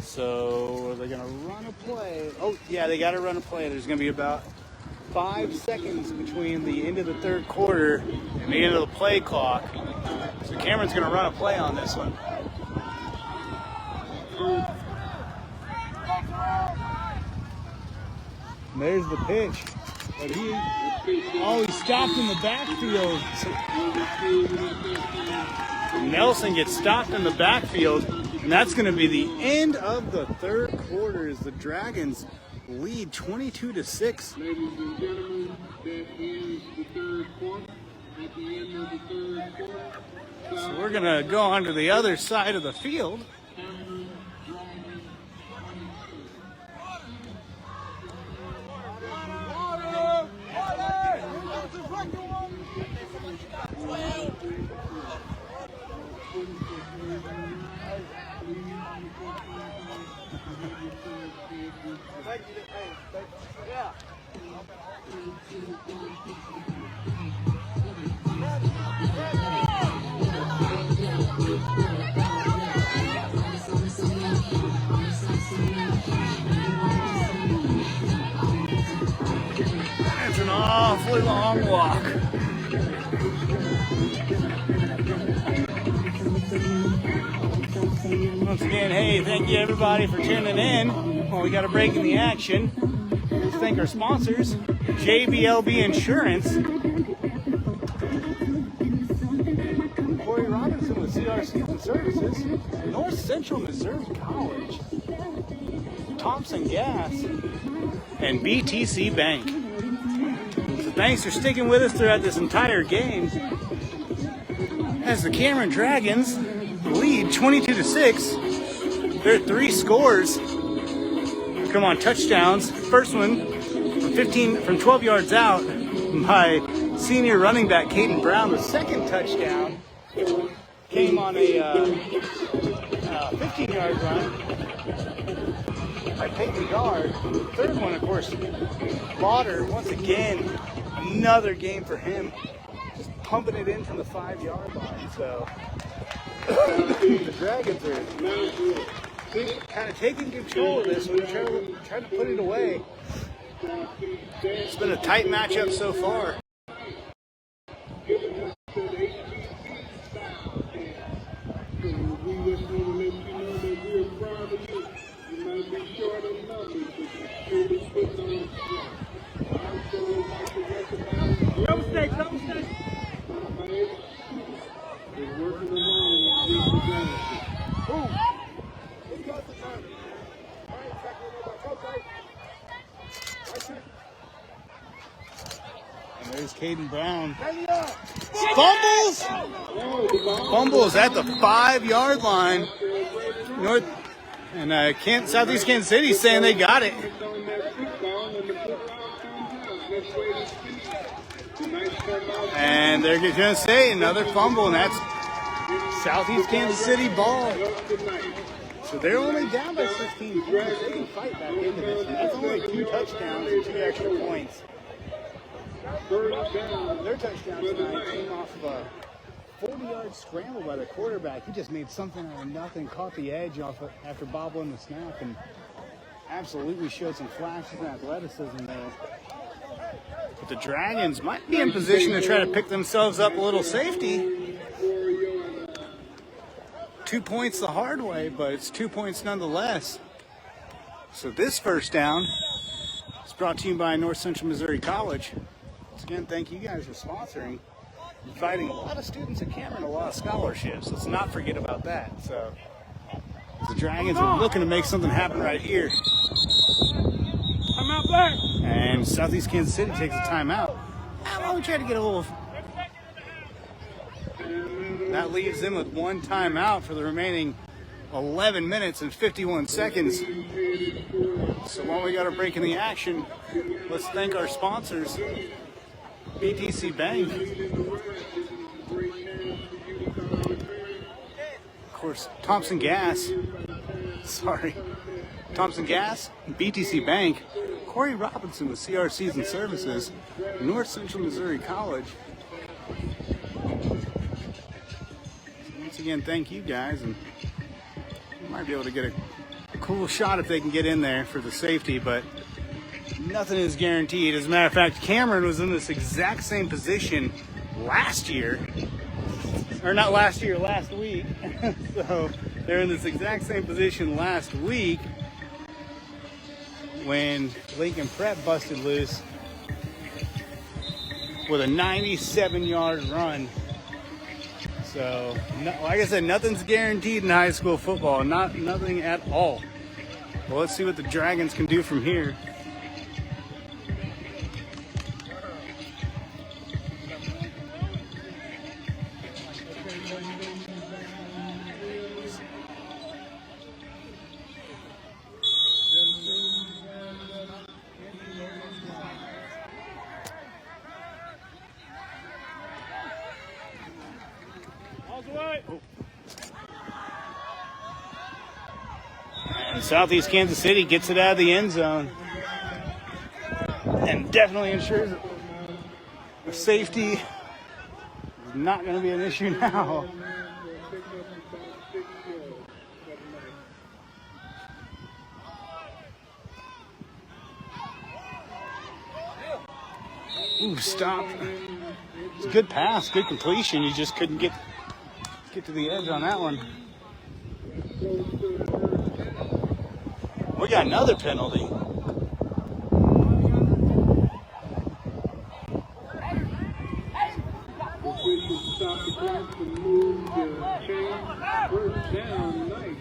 [SPEAKER 1] So are they going to run a play? Oh, yeah, they got to run a play. There's going to be about 5 seconds between the end of the 3rd quarter and the end of the play clock. So Cameron's going to run a play on this one. And there's the pitch. But he stopped in the backfield. So Nelson gets stopped in the backfield, and that's going to be the end of the 3rd quarter as the Dragons lead 22-6.
[SPEAKER 6] Ladies and gentlemen, that ends the 3rd quarter. At the end of the 3rd quarter.
[SPEAKER 1] So we're going to go on to the other side of the field.
[SPEAKER 7] Yeah.
[SPEAKER 1] awfully long walk. Once again, hey, thank you everybody for tuning in. Well, we got a break in the action. Let's thank our sponsors, JBLB Insurance, Corey Robinson with CRCs and Services, North Central Missouri College, Thompson Gas, and BTC Bank. So thanks for sticking with us throughout this entire game as the Cameron Dragons lead 22-6. There are 3 scores come on touchdowns. First one from 12 yards out by senior running back Caden Brown. The second touchdown came on a 15-yard run by Peyton Yard. The third one, of course, Lauder, once again, another game for him. Just pumping it in from the 5-yard line. So the Dragons are kind of taking control of this one, trying to put it away. It's been a tight matchup so far.
[SPEAKER 7] No mistakes, no mistakes.
[SPEAKER 1] And there's Caden Brown. Fumbles! Fumbles at the 5-yard line. Southeast Kansas City saying they got it. And they're going to say another fumble, and that's Southeast Kansas City ball. So they're only down by 16 points. They can fight back into this. And that's only 2 touchdowns and 2 extra points. Their touchdown tonight came off of a 40-yard scramble by the quarterback. He just made something out of nothing, caught the edge after bobbling the snap, and absolutely showed some flashes of athleticism there. But the Dragons might be in position to try to pick themselves up a little safety. 2 points the hard way, but it's 2 points nonetheless. So this first down is brought to you by North Central Missouri College. Once again, thank you guys for sponsoring. Inviting a lot of students at Cameron, a lot of scholarships. Let's not forget about that. So the Dragons are looking to make something happen right here.
[SPEAKER 7] I'm out back.
[SPEAKER 1] And Southeast Kansas City takes a timeout. Why don't we try to get a little... That leaves them with 1 timeout for the remaining 11 minutes and 51 seconds. So while we got a break in the action, let's thank our sponsors, BTC Bank. Of course, Thompson Gas, BTC Bank, Corey Robinson with CRCs and Services, North Central Missouri College. Once again, thank you guys, and we might be able to get a cool shot if they can get in there for the safety, but nothing is guaranteed. As a matter of fact, Cameron was in this exact same position last year. Or not last year, last week. So they're in this exact same position last week when Lincoln Prep busted loose with a 97-yard run. So, like I said, nothing's guaranteed in high school football. Nothing at all. Well, let's see what the Dragons can do from here. And Southeast Kansas City gets it out of the end zone and definitely ensures that the safety is not going to be an issue now. Ooh, stop. It's a good pass, good completion. You just couldn't get to the edge on that one. We got another penalty.
[SPEAKER 6] Officials stop the clock to move the chain. First down, nice.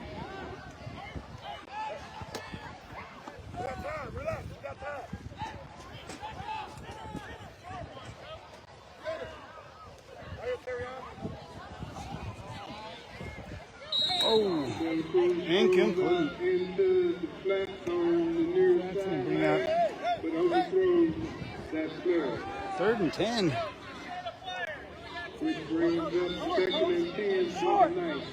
[SPEAKER 1] Oh, incomplete.
[SPEAKER 6] Into the flat on the near side, but overthrows that snare.
[SPEAKER 1] 3rd and 10.
[SPEAKER 6] Which brings up 2nd and 10 for the night.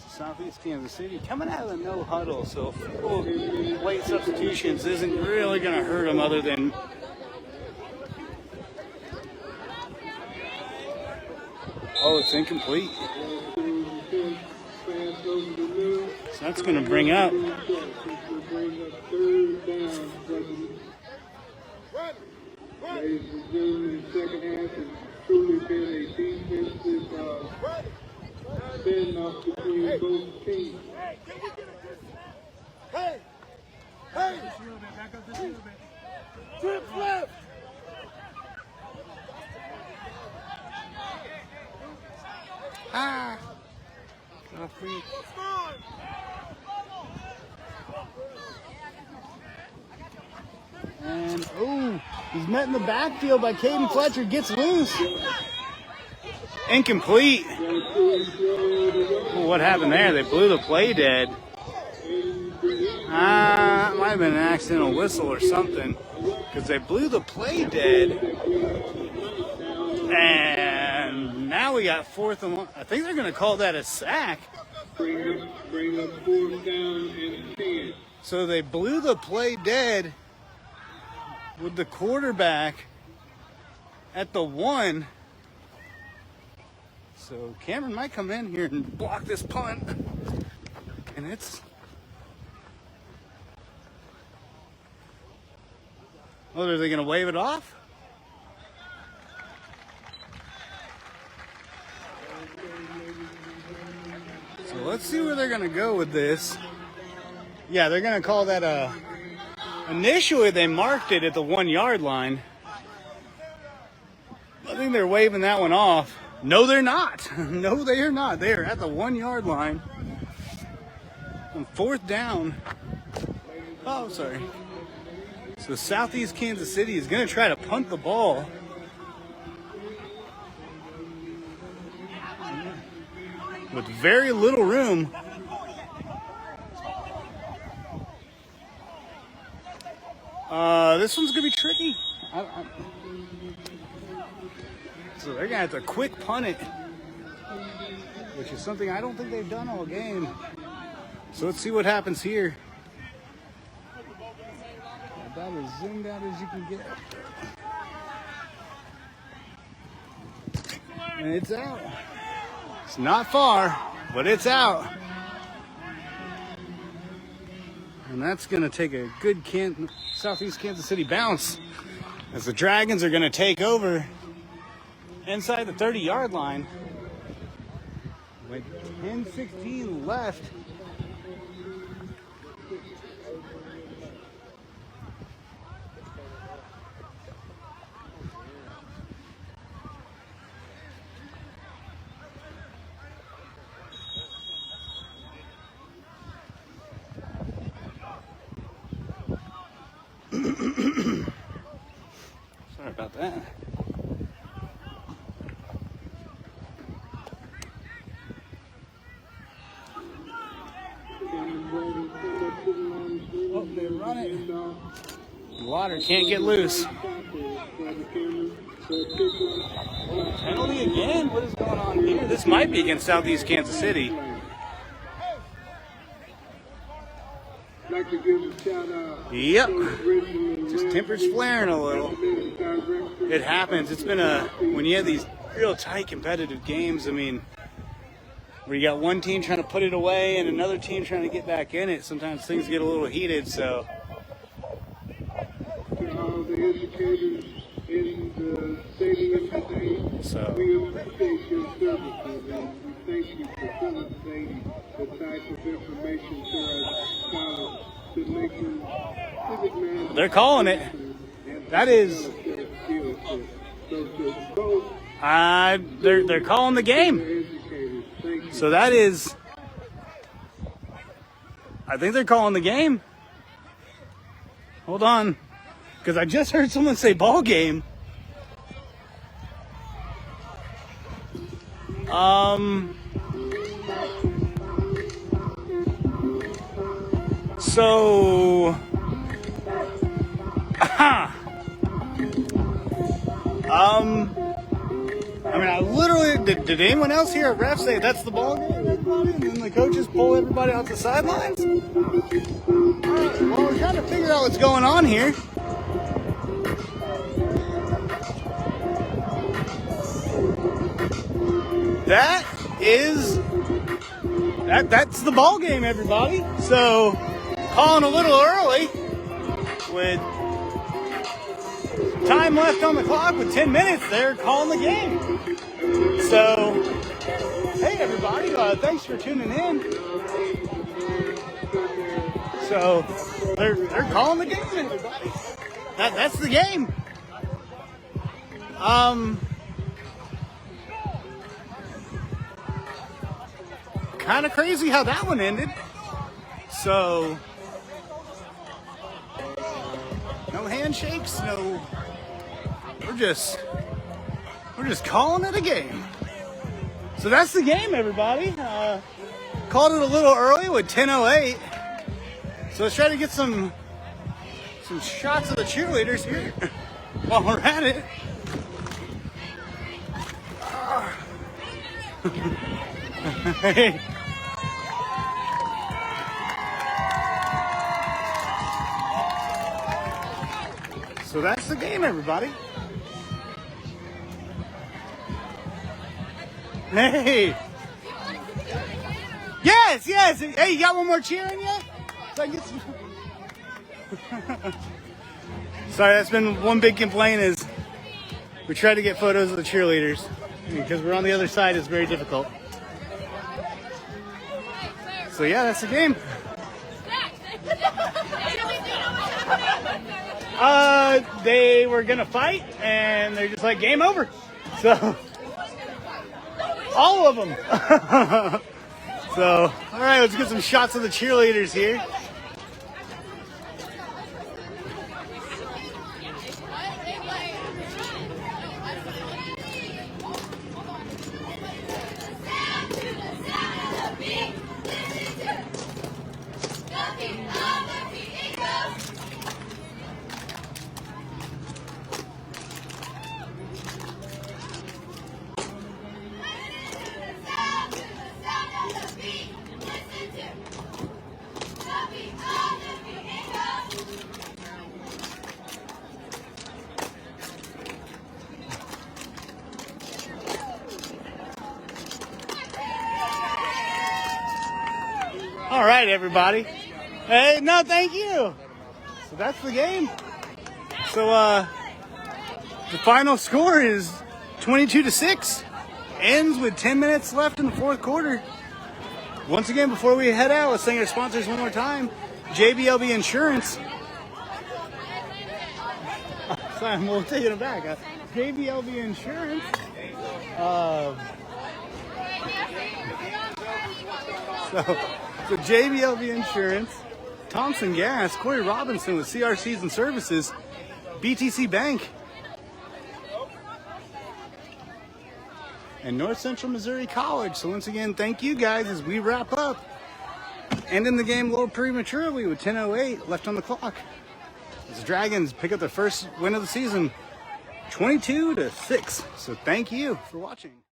[SPEAKER 1] Southeast Kansas City coming out of the no huddle, so late substitutions isn't really going to hurt them other than it's incomplete. So that's going to bring up.
[SPEAKER 6] Ladies and gentlemen, the second half has truly been a defensive standoff between both teams.
[SPEAKER 7] Hey! Back up just a little bit. Trip left!
[SPEAKER 1] Free. And he's met in the backfield by Caden Fletcher, gets loose. Incomplete. What happened there? They blew the play dead. It might have been an accidental whistle or something, because they blew the play dead. And now we got 4th and 1. I think they're going to call that a sack.
[SPEAKER 6] Bring up 4th down and 10.
[SPEAKER 1] So they blew the play dead with the quarterback at the 1. So Cameron might come in here and block this punt. And it's... are they going to wave it off? So let's see where they're going to go with this. Yeah, they're going to call that a... Initially, they marked it at the 1-yard line. I think they're waving that one off. No, they're not. No, they are not. They are at the 1-yard line. On 4th down. Oh, sorry. So Southeast Kansas City is going to try to punt the ball. With very little room. This one's going to be tricky. So they're going to have to quick punt it, which is something I don't think they've done all game. So let's see what happens here. About as zoomed out as you can get. And it's out. It's not far, but it's out. And that's going to take a good Southeast Kansas City bounce as the Dragons are going to take over inside the 30-yard line with 10:16 left. Sorry about that. Oh, they run it. Water can't get loose. Penalty again? What is going on here? This might be against Southeast Kansas City.
[SPEAKER 6] Like to give a shout out.
[SPEAKER 1] Yep. Just tempers flaring a little. it happens. It's been when you have these real tight competitive games, I mean, where you got one team trying to put it away and another team trying to get back in it, sometimes things get a little heated, so.
[SPEAKER 6] The educators in the stadium today, we appreciate your services and we thank you for facilitating the type of information to our scholars to make them civic man.
[SPEAKER 1] They're calling it. That is. They're calling the game. So that is. I think they're calling the game. Hold on. Because I just heard someone say ball game. So. I mean, I literally did anyone else here at ref say that's the ball game, everybody? And then the coaches pull everybody off the sidelines? Alright, well, we're trying to figure out what's going on here. That's the ball game, everybody. So, calling a little early with time left on the clock with 10 minutes, they're calling the game. So, hey everybody, thanks for tuning in. So, they're calling the game, everybody. That's the game. Kind of crazy how that one ended. So, no handshakes, no. We're just calling it a game. So that's the game, everybody. Called it a little early with 10:08. So let's try to get some shots of the cheerleaders here while we're at it. Hey. So that's the game, everybody. Hey. Yes. Hey, you got one more cheer in yet? So I can get some... Sorry, that's been one big complaint is we try to get photos of the cheerleaders because we're on the other side. It's very difficult. So yeah, that's the game. They were gonna fight, and they're just like game over. So all of them. So all right, let's get some shots of the cheerleaders here. All right, everybody. Hey, no, thank you. So that's the game. So the final score is 22-6. Ends with 10 minutes left in the fourth quarter. Once again, before we head out, let's thank our sponsors one more time. JBLB Insurance. Sorry, we'll take it back. JBLB Insurance. So JBLB Insurance, Thompson Gas, Corey Robinson with CRCs and Services, BTC Bank, and North Central Missouri College. So once again, thank you guys as we wrap up. Ending the game a little prematurely with 10:08 left on the clock. As the Dragons pick up their first win of the season, 22-6. So thank you for watching.